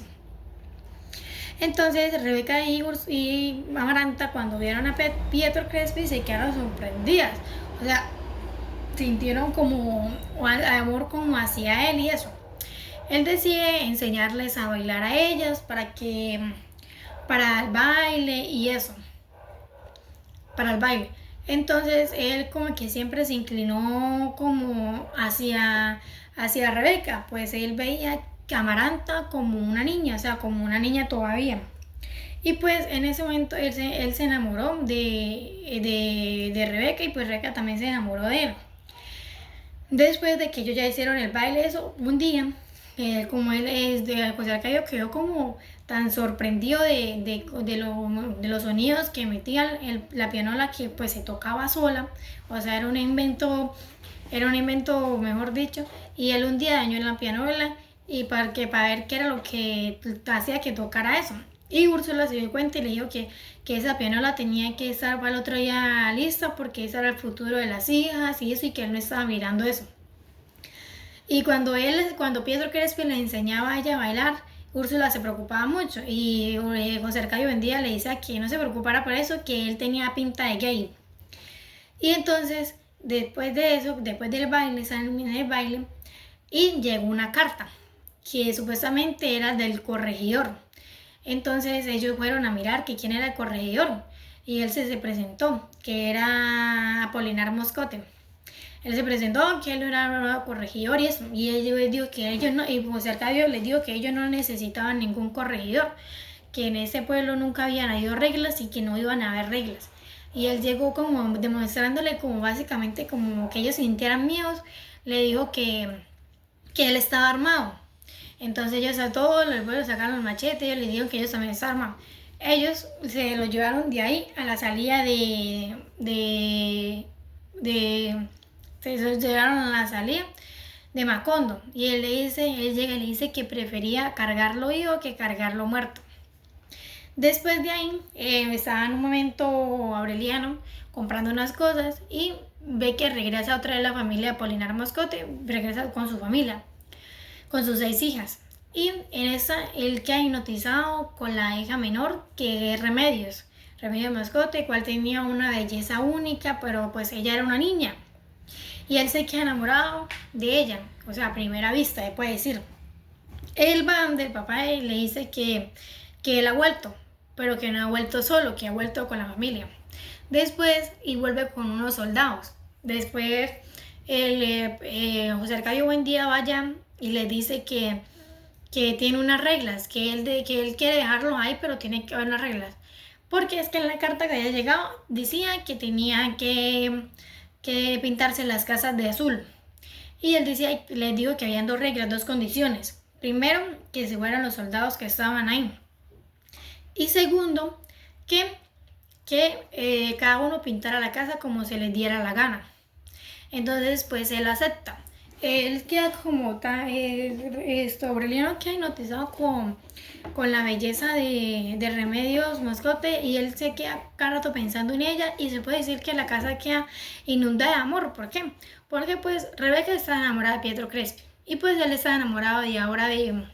Entonces Rebeca y Amaranta, cuando vieron a Pietro Crespi, se quedaron sorprendidas. O sea, sintieron como amor como hacia él y eso. Él decide enseñarles a bailar a ellas para el baile y eso, para el baile. Entonces él como que siempre se inclinó como hacia Rebeca, pues él veía a Amaranta como una niña, o sea, como una niña todavía. Y pues en ese momento él se enamoró de Rebeca y pues Rebeca también se enamoró de él. Después de que ellos ya hicieron el baile, eso, un día, como él es de José Arcadio, quedó como tan sorprendido de los sonidos que emitía la pianola, que pues se tocaba sola, o sea, era un invento, mejor dicho, y él un día dañó la pianola y para ver qué era lo que hacía que tocara eso. Y Úrsula se dio cuenta y le dijo que esa pianola tenía que estar para el otro día lista porque ese era el futuro de las hijas y eso, y que él no estaba mirando eso. Y cuando Pietro Crespi le enseñaba a ella a bailar, Úrsula se preocupaba mucho y José Arcadio Buendía le dice que no se preocupara por eso, que él tenía pinta de gay. Y entonces, después de eso, después del baile, salen en el baile y llegó una carta que supuestamente era del corregidor. Entonces ellos fueron a mirar que quién era el corregidor y él se presentó, que era Apolinar Moscote. Él se presentó que él era un corregidor y eso, y él dijo que ellos no, y José Arcadio les dijo que ellos no necesitaban ningún corregidor, que en ese pueblo nunca habían habido reglas y que no iban a haber reglas. Y él llegó como demostrándole como básicamente como que ellos sintieran miedos, le dijo que él estaba armado. Entonces ellos a todos les fueron a sacar los machetes y les dijeron que ellos también estaban armados. Ellos se los llevaron de ahí a la salida se los llevaron a la salida de Macondo. Y él llega y le dice que prefería cargarlo vivo que cargarlo muerto. Después de ahí, estaba en un momento Aureliano comprando unas cosas y ve que regresa otra vez la familia de Apolinar Moscote, regresa con su familia, con sus 6 hijas. Y en esa él queda hipnotizado con la hija menor, que es Remedios Moscote, cual tenía una belleza única, pero pues ella era una niña. Y él se queda enamorado de ella, o sea, a primera vista, él puede decir. Él va donde el papá le dice que él ha vuelto, pero que no ha vuelto solo, que ha vuelto con la familia. Después, y vuelve con unos soldados. Después, José Arcadio Buendía vaya y le dice que tiene unas reglas, que él quiere dejarlos ahí, pero tiene que haber unas reglas. Porque es que en la carta que había llegado decía que tenía que pintarse las casas de azul. Y él les dijo que habían 2 reglas, 2 condiciones. Primero, que se fueran los soldados que estaban ahí. Y segundo, que cada uno pintara la casa como se les diera la gana. Entonces, pues él acepta. Él queda como Aureliano queda hipnotizado con la belleza de Remedios Moscote, y él se queda cada rato pensando en ella, y se puede decir que la casa queda inundada de amor. ¿Por qué? Porque pues Rebeca está enamorada de Pietro Crespi y pues él está enamorado de ahora de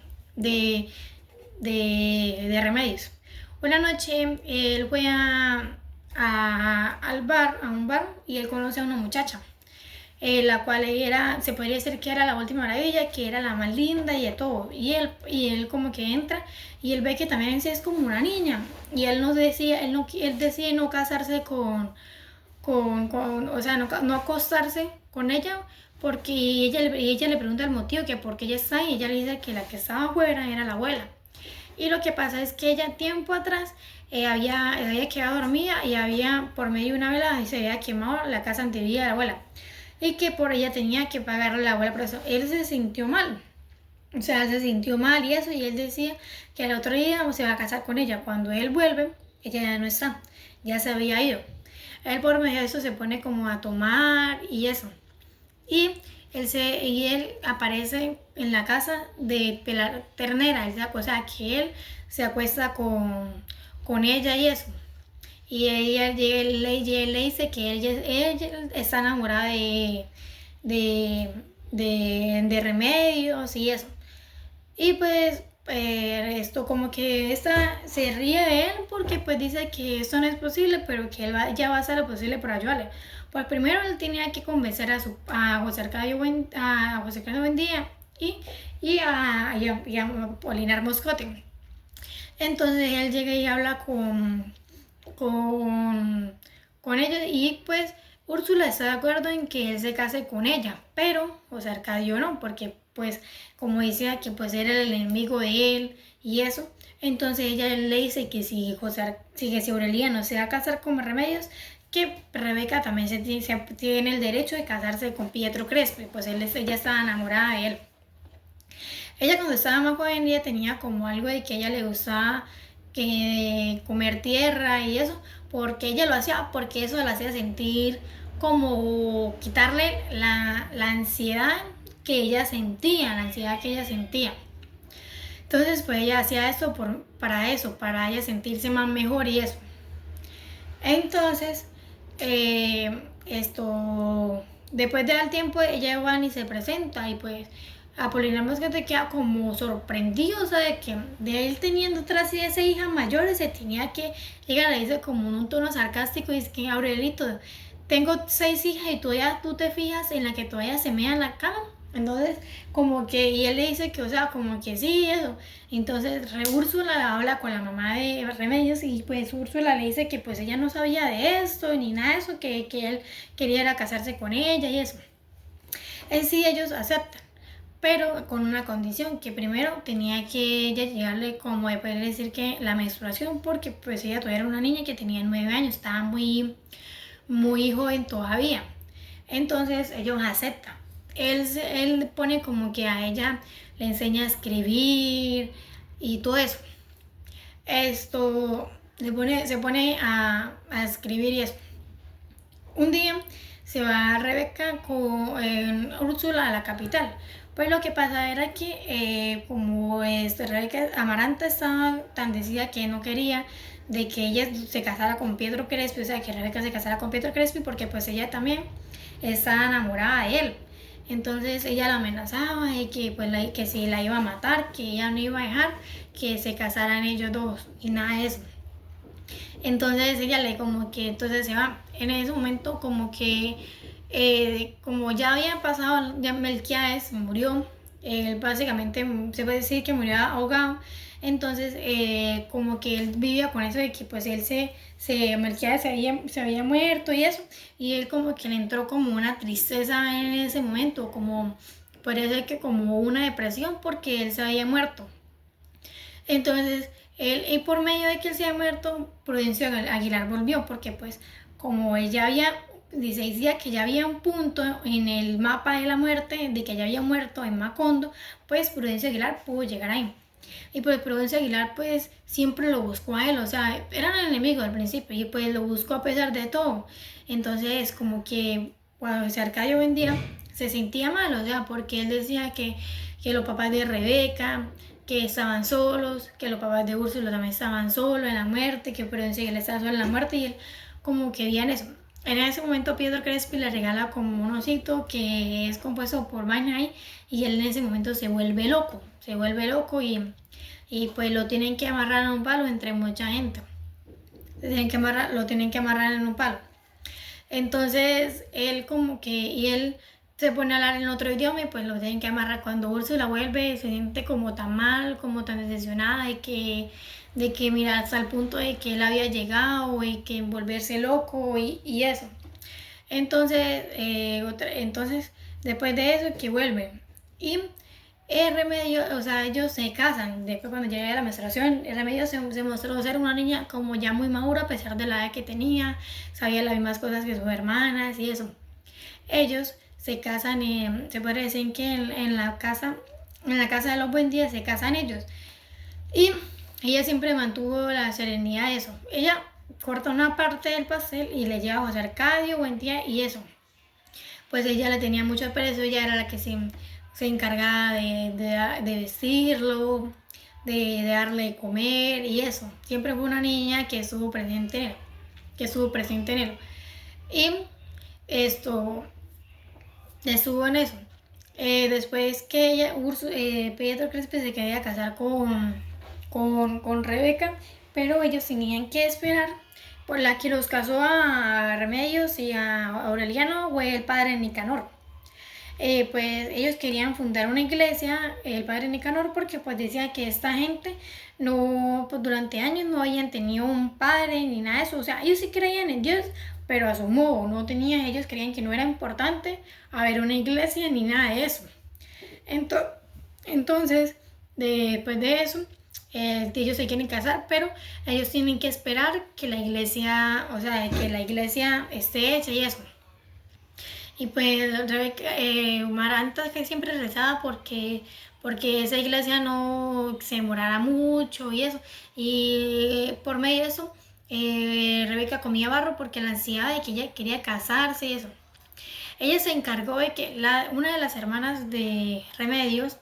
Remedios. Una noche él fue a un bar y él conoce a una muchacha, la cual se podría decir que era la última maravilla, que era la más linda y de todo. Y él como que entra y él ve que también es como una niña. Y él decide no casarse o sea, no acostarse con ella, porque ella le pregunta el motivo, que por qué ella está ahí, y ella le dice que la que estaba afuera era la abuela. Y lo que pasa es que ella tiempo atrás había quedado dormida y por medio de una vela se había quemado la casa anterior de la abuela, y que por ella tenía que pagarle a la abuela por eso. Él se sintió mal, o sea, se sintió mal y eso, y él decía que al otro día se va a casar con ella. Cuando él vuelve, ella ya no está, ya se había ido. Él por medio de eso se pone como a tomar y eso. Y él aparece en la casa de pelar ternera, o sea, que él se acuesta con ella y eso. Y él le dice que ella está enamorada de, de Remedios y eso. Y pues esto como que esta se ríe de él porque pues dice que esto no es posible, pero que ya va a hacer lo posible para ayudarle. Pues primero él tenía que convencer a José Arcadio Buendía y a Polinar Moscote. Entonces él llega y habla con, con ellos y pues Úrsula está de acuerdo en que él se case con ella, pero José Arcadio no, porque pues como decía que pues era el enemigo de él y eso, entonces ella le dice que si Aureliano se va a casar con Remedios, que Rebeca también se tiene el derecho de casarse con Pietro Crespi, pues ella estaba enamorada de él. Ella cuando estaba más joven ella tenía como algo de que a ella le gustaba comer tierra y eso, porque ella lo hacía porque eso la hacía sentir como quitarle la ansiedad que ella sentía, la ansiedad que ella sentía. Entonces pues ella hacía esto para eso, para ella sentirse más mejor y eso. Entonces, después de dar tiempo, ella va y se presenta y pues Apolinar Mosquete queda como sorprendido, o sea, de que de él teniendo otras 10 hijas mayores se tenía que, ella le dice como en un tono sarcástico, y es que Aurelito, tengo 6 hijas y tú te fijas en la que todavía se mea en la cama. Entonces, como que, y él le dice que, o sea, como que sí, eso. Entonces, Úrsula habla con la mamá de Remedios y pues Úrsula le dice que pues ella no sabía de esto ni nada de eso, que él quería era casarse con ella y eso. Sí, ellos aceptan, pero con una condición, que primero tenía que ella llegarle como de poder decir que la menstruación, porque pues ella todavía era una niña que tenía 9 años, estaba muy, muy joven todavía. Entonces ellos aceptan. Él pone como que a ella le enseña a escribir y todo eso. Esto se pone a escribir y eso. Un día se va Rebeca con Úrsula a la capital. Pues lo que pasa era que como Rebeca Amaranta estaba tan decidida que no quería de que ella se casara con Pietro Crespi, o sea, que Rebeca se casara con Pietro Crespi porque pues ella también estaba enamorada de él. Entonces ella la amenazaba y que, pues, que si la iba a matar, que ella no iba a dejar que se casaran ellos dos y nada de eso. Entonces ella le como que entonces se va. En ese momento como que como ya había pasado, ya Melquiades murió, básicamente se puede decir que murió ahogado. Entonces como que él vivía con eso de que pues Melquiades se había muerto y eso, y él como que le entró como una tristeza en ese momento, como parece que como una depresión porque él se había muerto. Entonces, y por medio de que él se había muerto, Prudencio Aguilar volvió, porque pues como ella decía que ya había un punto en el mapa de la muerte, de que ya había muerto en Macondo, pues Prudencio Aguilar pudo llegar ahí. Y pues Prudencio Aguilar pues siempre lo buscó a él, o sea, eran enemigos al principio y pues lo buscó a pesar de todo. Entonces como que cuando Arcadio vendía se sentía mal, o sea, porque él decía que los papás de Rebeca, que estaban solos, que los papás de Úrsula también estaban solos en la muerte, que Prudencio Aguilar estaba solo en la muerte y él como que veían eso. En ese momento Pietro Crespi le regala como un osito que es compuesto por Bainay y él en ese momento se vuelve loco y pues lo tienen que amarrar en un palo entre mucha gente. Lo tienen que amarrar en un palo. Entonces él como que, y él se pone a hablar en otro idioma y pues lo tienen que amarrar. Cuando Úrsula vuelve se siente como tan mal, como tan decepcionada de que mira, hasta el punto de que él había llegado y que volverse loco y eso. Entonces, entonces después de eso que vuelve y el Remedio, o sea, ellos se casan. Después cuando llega la menstruación, el Remedio se mostró ser una niña como ya muy madura a pesar de la edad que tenía, sabía las mismas cosas que sus hermanas y eso. Ellos se casan, se puede decir que en la casa de los Buendía se casan ellos. Y ella siempre mantuvo la serenidad de eso. Ella corta una parte del pastel y le lleva a José Arcadio Buendía y eso. pues ella le tenía mucho aprecio, ella era la que se encargaba de vestirlo, de darle de comer y eso. Siempre fue una niña que estuvo presente en él, que estuvo presente en él. Y esto estuvo en eso. Después que Pietro Crespi se quería casar con Rebeca, pero ellos tenían que esperar. Por la que los casó a Remedios y a Aureliano fue el padre Nicanor. Pues ellos querían fundar una iglesia, el padre Nicanor, porque pues decía que esta gente no, pues durante años no habían tenido un padre ni nada de eso. O sea, ellos sí creían en Dios, pero a su modo, no tenían, ellos creían que no era importante haber una iglesia ni nada de eso. Entonces, después de eso, ellos se quieren casar, pero ellos tienen que esperar que la iglesia, o sea, que la iglesia esté hecha y eso. Y pues Rebeca, Maranta que siempre rezaba porque esa iglesia no se demorara mucho y eso. Y por medio de eso, Rebeca comía barro porque la ansiedad de que ella quería casarse y eso. Ella se encargó de que una de las hermanas de Remedios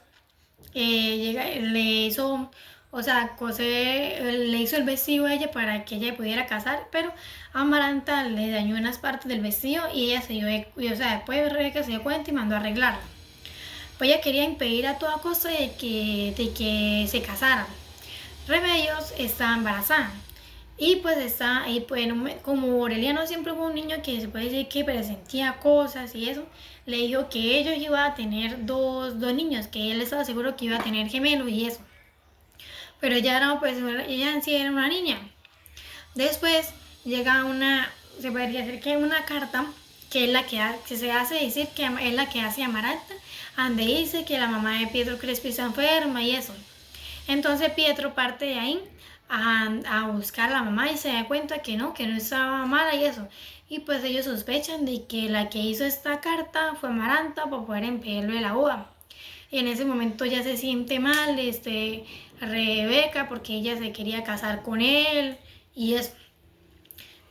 le hizo, o sea, le hizo el vestido a ella para que ella pudiera casar, pero Amaranta le dañó unas partes del vestido y ella o sea, después Rebeca se dio cuenta y mandó a arreglarlo. Pues ella quería impedir a toda costa de que se casaran. Remedios está embarazada. Y pues como Aureliano siempre fue un niño que se puede decir que presentía cosas y eso, le dijo que ellos iban a tener dos niños, que él estaba seguro que iba a tener gemelos y eso. Pero ella en sí era una niña. Después llega se podría decir que una carta, que es la que se hace decir que es la que hace Amaranta, donde dice que la mamá de Pietro Crespi está enferma y eso. Entonces Pietro parte de ahí a buscar a la mamá y se da cuenta que no estaba mala y eso. Y pues ellos sospechan de que la que hizo esta carta fue Amaranta para poder impedirle la boda. Y en ese momento ya se siente mal Rebeca porque ella se quería casar con él y eso.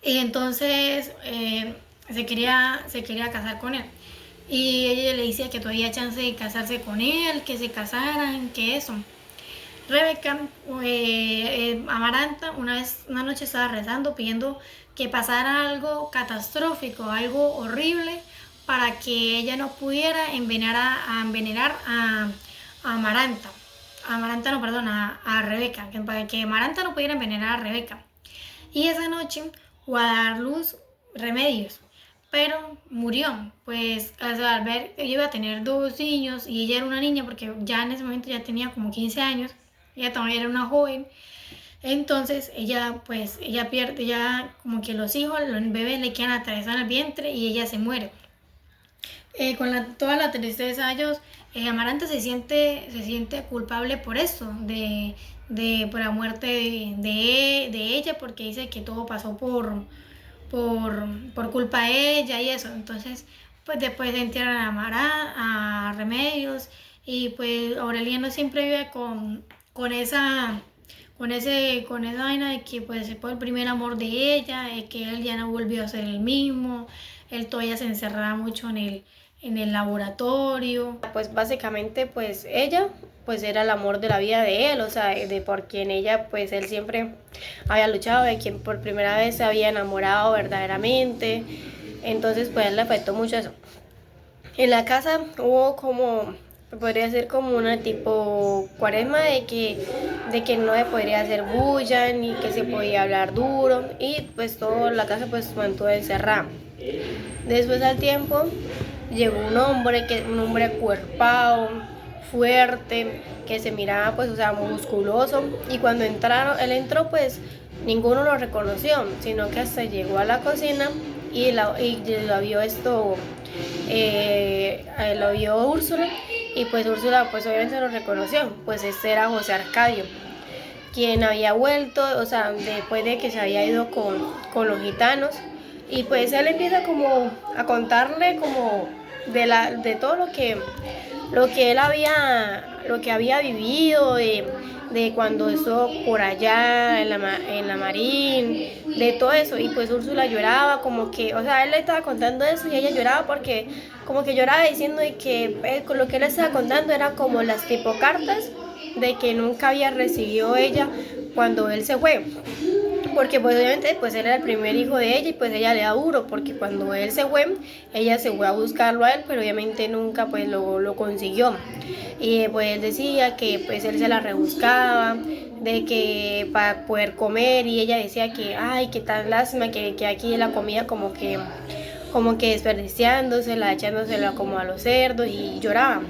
Y entonces se quería casar con él. Y ella le decía que todavía había chance de casarse con él, que se casaran, que eso. Rebeca, Amaranta, una noche estaba rezando pidiendo que pasara algo catastrófico, algo horrible, para que ella no pudiera envenenar a Amaranta. A Rebeca, para que Amaranta no pudiera envenenar a Rebeca. Y esa noche fue a dar luz Remedios, pero murió. Pues al ver que ella iba a tener dos niños y ella era una niña, porque ya en ese momento ya tenía como 15 años, ella todavía era una joven. Entonces ella pierde, ya como que los bebés le quedan atravesados en el vientre y ella se muere. Con toda la tristeza ellos, Amaranta se siente culpable por esto, por la muerte de ella, porque dice que todo pasó por culpa de ella y eso. Entonces, pues después entierran a Remedios y pues Aureliano siempre vive con esa vaina de que pues fue el primer amor de ella, de que él ya no volvió a ser el mismo, él todavía se encerraba mucho en el laboratorio. Pues básicamente pues ella pues era el amor de la vida de él, o sea, de por quien ella pues él siempre había luchado, de quien por primera vez se había enamorado verdaderamente. Entonces pues él le afectó mucho eso. En la casa hubo podría ser como una tipo cuaresma de que no se podría hacer bulla ni que se podía hablar duro y pues toda la casa pues mantuvo encerrada. Después al tiempo llegó un hombre acuerpado, fuerte, que se miraba pues, o sea, musculoso, y cuando él entró pues ninguno lo reconoció, sino que hasta llegó a la cocina y lo vio lo vio Úrsula, y pues Úrsula pues obviamente lo reconoció, pues este era José Arcadio, quien había vuelto, o sea, después de que se había ido con los gitanos. Y pues él empieza como a contarle como de todo lo que había vivido, de de cuando estuvo por allá en la Marín, de todo eso. Y pues Úrsula lloraba como que, o sea, él le estaba contando eso y ella lloraba porque como que lloraba diciendo de que con lo que él estaba contando era como las tipo cartas de que nunca había recibido ella cuando él se fue. Porque pues obviamente pues él era el primer hijo de ella y pues ella le da duro porque cuando él se fue, ella se fue a buscarlo a él, pero obviamente nunca pues lo consiguió. Y pues él decía que pues él se la rebuscaba, de que para poder comer y ella decía que ay, qué tan lástima que aquí la comida como que desperdiciándosela, echándosela como a los cerdos y lloraba.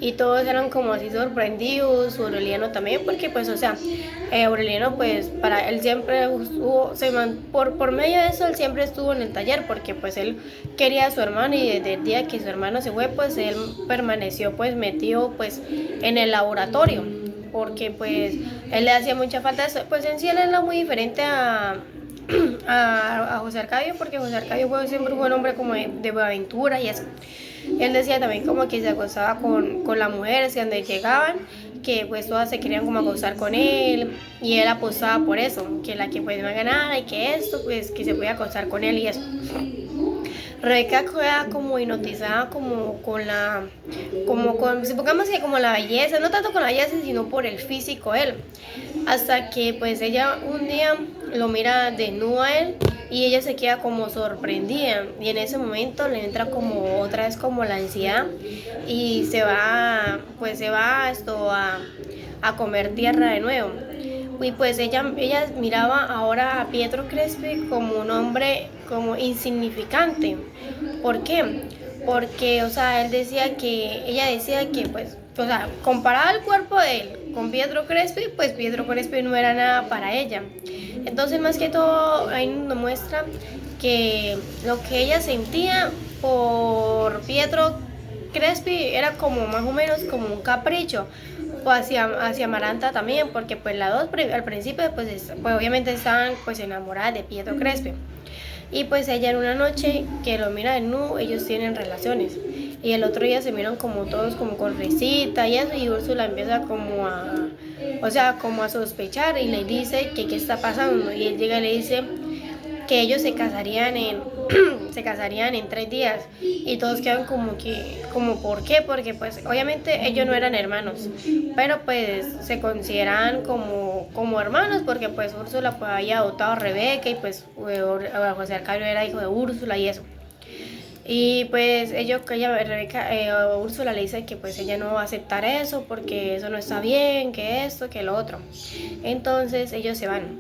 Y todos eran como así sorprendidos, Aureliano también, porque pues, o sea, Aureliano pues para él siempre estuvo, por medio de eso él siempre estuvo en el taller, porque pues él quería a su hermano y desde el día que su hermano se fue, pues él permaneció pues metido pues en el laboratorio, porque pues él le hacía mucha falta eso, pues en sí él era muy diferente a José Arcadio, porque José Arcadio fue siempre un hombre como de aventura y eso. Él decía también como que se acostaba con las mujeres que donde llegaban, que pues todas se querían como acostar con él y él apostaba por eso, que la que pues no ganara y que esto pues que se podía acostar con él y eso. Rebeca queda como hipnotizada como con la, como con, supongamos que como la belleza, no tanto con la belleza sino por el físico él, hasta que pues ella un día lo mira desnudo a él y ella se queda como sorprendida y en ese momento le entra como otra vez como la ansiedad y se va a comer tierra de nuevo. Y pues ella miraba ahora a Pietro Crespi como un hombre como insignificante. ¿Por qué? Porque, o sea, ella decía que pues, o sea, comparaba el cuerpo de él con Pietro Crespi, pues Pietro Crespi no era nada para ella. Entonces, más que todo, ahí nos muestra que lo que ella sentía por Pietro Crespi era como más o menos como un capricho, o hacia Amaranta también, porque pues las dos al principio pues obviamente estaban pues enamoradas de Pietro Crespi. Y pues ella en una noche que lo mira desnudo, ellos tienen relaciones. Y el otro día se miran como todos como con risita y eso, y Úrsula empieza como o sea, como a sospechar y le dice que qué está pasando. Y él llega y le dice que ellos se casarían se casarían en 3 días y todos quedan como ¿por qué? Porque pues obviamente ellos no eran hermanos, pero pues se consideran como hermanos porque pues Úrsula pues había adoptado a Rebeca y pues José Arcadio era hijo de Úrsula y eso. Y pues Úrsula le dice que pues ella no va a aceptar eso porque eso no está bien, que esto, que lo otro. Entonces ellos se van.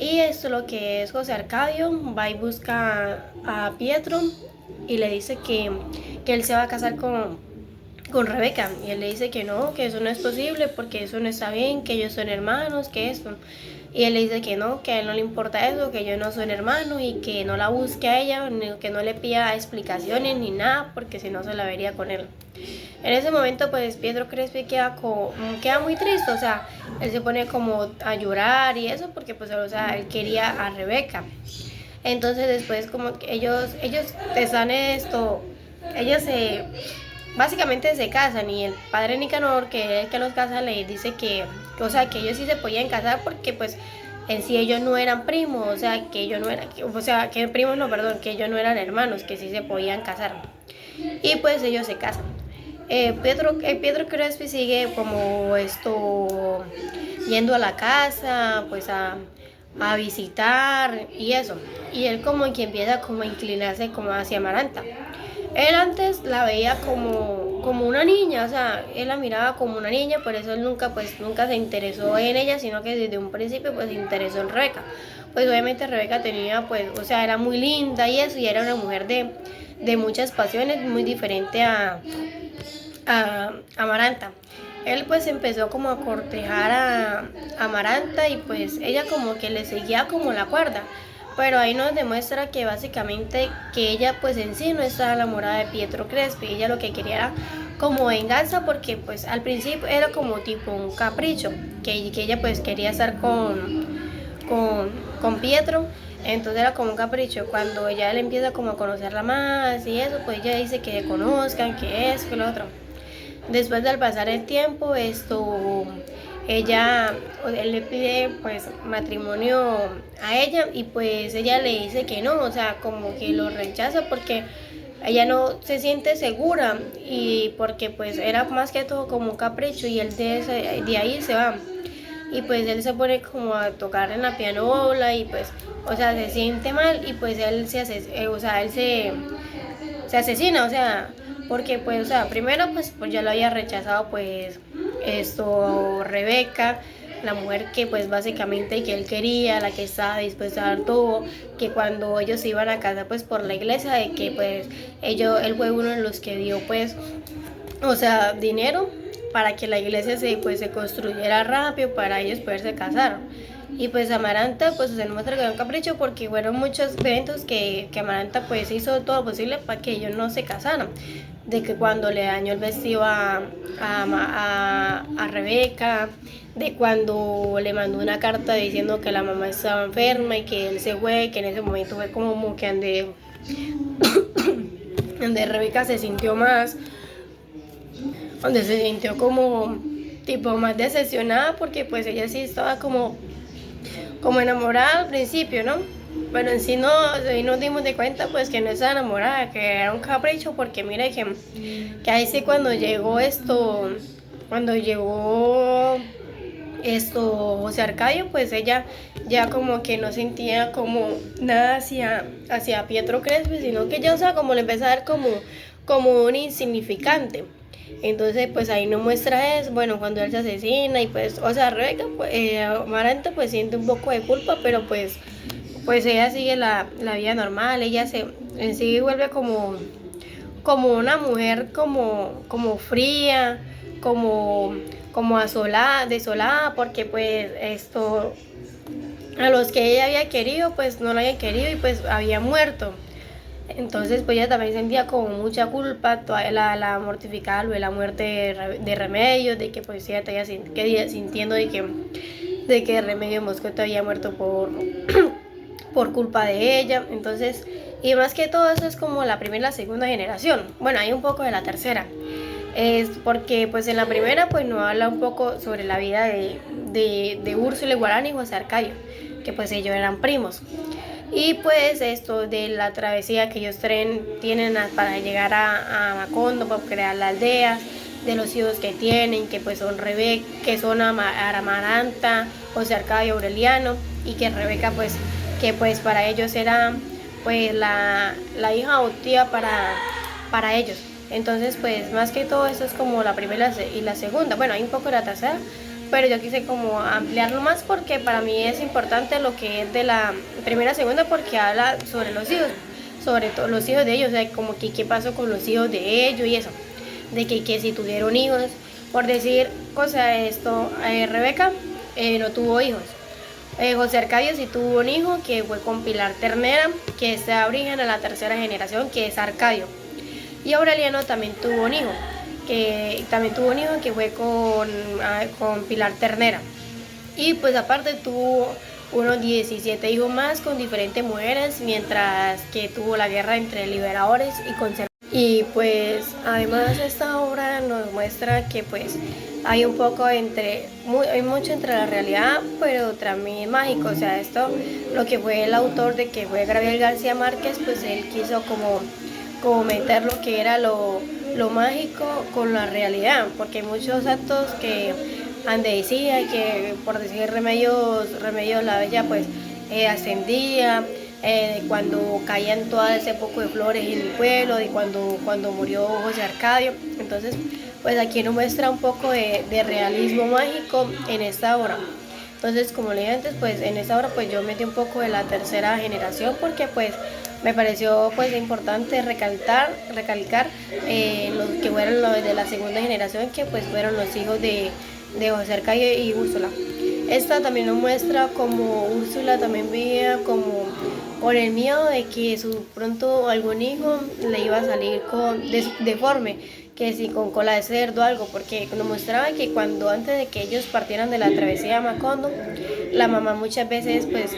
Y esto lo que es José Arcadio va y busca a Pietro y le dice que él se va a casar con Rebeca. Y él le dice que no, que eso no es posible porque eso no está bien, que ellos son hermanos, que esto. Y él le dice que no, que a él no le importa eso, que ellos no son hermanos y que no la busque a ella, que no le pida explicaciones ni nada porque si no se la vería con él. En ese momento pues Pietro Crespi queda muy triste, o sea, él se pone como a llorar y eso porque pues o sea, él quería a Rebeca. Entonces después como que ellos están básicamente se casan y el padre Nicanor, que es el que los casa, le dice o sea, que ellos sí se podían casar porque pues en sí ellos no eran primos, o sea, que ellos no eran, o sea, que primos no, perdón, que ellos no eran hermanos, que sí se podían casar. Y pues ellos se casan. Pietro Crespi sigue como yendo a la casa, pues a visitar y eso. Y él como que empieza como a inclinarse como hacia Amaranta. Él antes la veía como una niña, o sea, él la miraba como una niña, por eso él nunca se interesó en ella, sino que desde un principio pues se interesó en Rebeca. Pues obviamente Rebeca tenía pues, o sea, era muy linda y eso, y era una mujer de muchas pasiones, muy diferente a Amaranta. Él pues empezó como a cortejar a Amaranta y pues ella como que le seguía como la cuerda. Pero ahí nos demuestra que básicamente que ella pues en sí no estaba enamorada de Pietro Crespi. Ella lo que quería era como venganza porque pues al principio era como tipo un capricho. Que ella pues quería estar con Pietro. Entonces era como un capricho. Cuando ella le empieza como a conocerla más y eso, pues ella dice que conozcan, que es, que lo otro. Después del pasar el tiempo, él le pide pues matrimonio a ella y pues ella le dice que no, o sea, como que lo rechaza porque ella no se siente segura y porque pues era más que todo como un capricho y él de ahí se va. Y pues él se pone como a tocar en la pianola y pues, o sea, se siente mal y pues él o sea, se asesina, o sea, porque pues, o sea, primero pues ya lo había rechazado pues Rebeca, la mujer que pues básicamente que él quería, la que estaba dispuesta a dar todo, que cuando ellos se iban a casa pues por la iglesia, de que pues él fue uno de los que dio pues, o sea, dinero para que la iglesia se construyera rápido para ellos poderse casar. Y pues Amaranta pues se muestra que era un capricho porque fueron muchos eventos que Amaranta pues hizo todo lo posible para que ellos no se casaran. De que cuando le dañó el vestido a Rebeca, de cuando le mandó una carta diciendo que la mamá estaba enferma y que él se fue, que en ese momento fue como que donde Rebeca se sintió más, donde se sintió como tipo más decepcionada porque pues ella sí estaba como enamorada al principio, ¿no? Pero en sí nos dimos de cuenta pues que no estaba enamorada, que era un capricho porque mira que ahí sí cuando llegó José Arcadio, pues ella ya como que no sentía como nada hacia Pietro Crespi, sino que ya, o sea, como le empezó a dar como un insignificante. Entonces, pues ahí no muestra eso, bueno, cuando él se asesina y pues, o sea, Rebeca, Amaranta pues siente un poco de culpa, pero pues ella sigue la vida normal, ella en sí vuelve como una mujer como fría, como desolada, porque pues a los que ella había querido, pues no lo había querido y pues había muerto. Entonces pues ella también sentía como mucha culpa, toda la mortificada de la muerte de Remedios, de que pues ella estaba sintiendo de que Remedio Moscoto había muerto por culpa de ella. Entonces, y más que todo eso es como la primera y la segunda generación. Bueno, hay un poco de la tercera. Es porque pues en la primera pues nos habla un poco sobre la vida de Úrsula Guarani y José Arcadio, que pues ellos eran primos. Y pues esto de la travesía que ellos tienen para llegar a Macondo, para crear la aldea, de los hijos que tienen, que pues son Rebeca, que son Amaranta, José Arcadio Aureliano, y que Rebeca pues, que pues para ellos era pues la hija adoptiva para ellos. Entonces pues más que todo eso es como la primera y la segunda, bueno hay un poco de la tercera, pero yo quise como ampliarlo más porque para mí es importante lo que es de la primera y segunda porque habla sobre los hijos, sobre todo los hijos de ellos, o sea, como que qué pasó con los hijos de ellos y eso, de que si tuvieron hijos, por decir cosa Rebeca no tuvo hijos. José Arcadio sí tuvo un hijo que fue con Pilar Ternera, que es de origen a la tercera generación, que es Arcadio. Y Aureliano también tuvo un hijo, que fue con Pilar Ternera. Y pues aparte tuvo unos 17 hijos más con diferentes mujeres, mientras que tuvo la guerra entre liberadores y conservadores. Y pues además esta obra nos muestra que pues hay un poco hay mucho entre la realidad, pero también mágico. O sea, esto, lo que fue el autor de que fue Gabriel García Márquez, pues él quiso como meter lo que era lo mágico con la realidad, porque hay muchos actos que decía que por decir Remedios la Bella pues ascendía, cuando caían todo ese poco de flores en el pueblo, de cuando murió José Arcadio. Entonces pues aquí nos muestra un poco de realismo mágico en esta obra. Entonces, como le dije antes, pues en esta obra pues yo metí un poco de la tercera generación porque pues me pareció pues importante recalcar los que fueron los de la segunda generación, que pues fueron los hijos de José Arcadio y Úrsula. Esta también nos muestra como Úrsula también vivía como con el miedo de que pronto algún hijo le iba a salir deforme, que si con cola de cerdo o algo, porque nos mostraba que cuando antes de que ellos partieran de la travesía a Macondo, la mamá muchas veces pues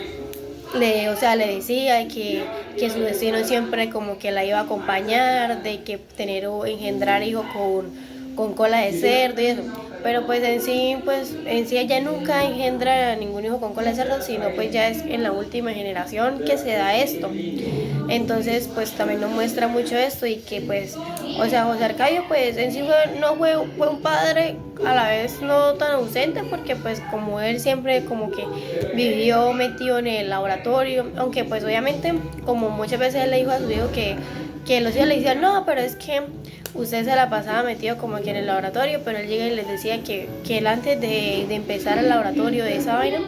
le decía que su destino siempre como que la iba a acompañar, de que engendrar hijos con cola de cerdo y eso. pero pues en sí ella nunca engendra ningún hijo con cola de cerdo, sino pues ya es en la última generación que se da esto. Entonces pues también nos muestra mucho esto y que pues, o sea, José Arcadio pues en sí fue un padre a la vez no tan ausente, porque pues como él siempre como que vivió metido en el laboratorio, aunque pues obviamente como muchas veces él le dijo a su hijo que los hijos le decían, no, pero es que usted se la pasaba metido como aquí en el laboratorio, pero él llega y les decía que él antes de empezar el laboratorio de esa vaina,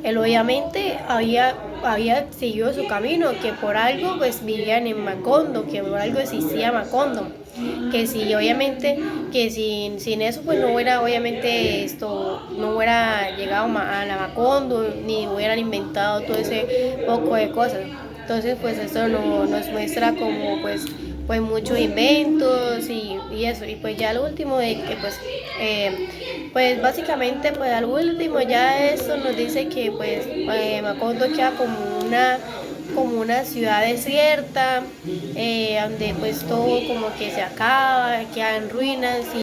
él obviamente había seguido su camino, que por algo pues vivían en Macondo, que por algo existía Macondo, que si obviamente, que sin eso pues no hubiera obviamente no hubiera llegado a la Macondo, ni hubieran inventado todo ese poco de cosas. Entonces pues esto nos muestra como pues muchos inventos y eso, y pues ya lo último de que pues básicamente pues al último ya eso nos dice que pues Macondo queda como una ciudad desierta, donde pues todo como que se acaba, queda en ruinas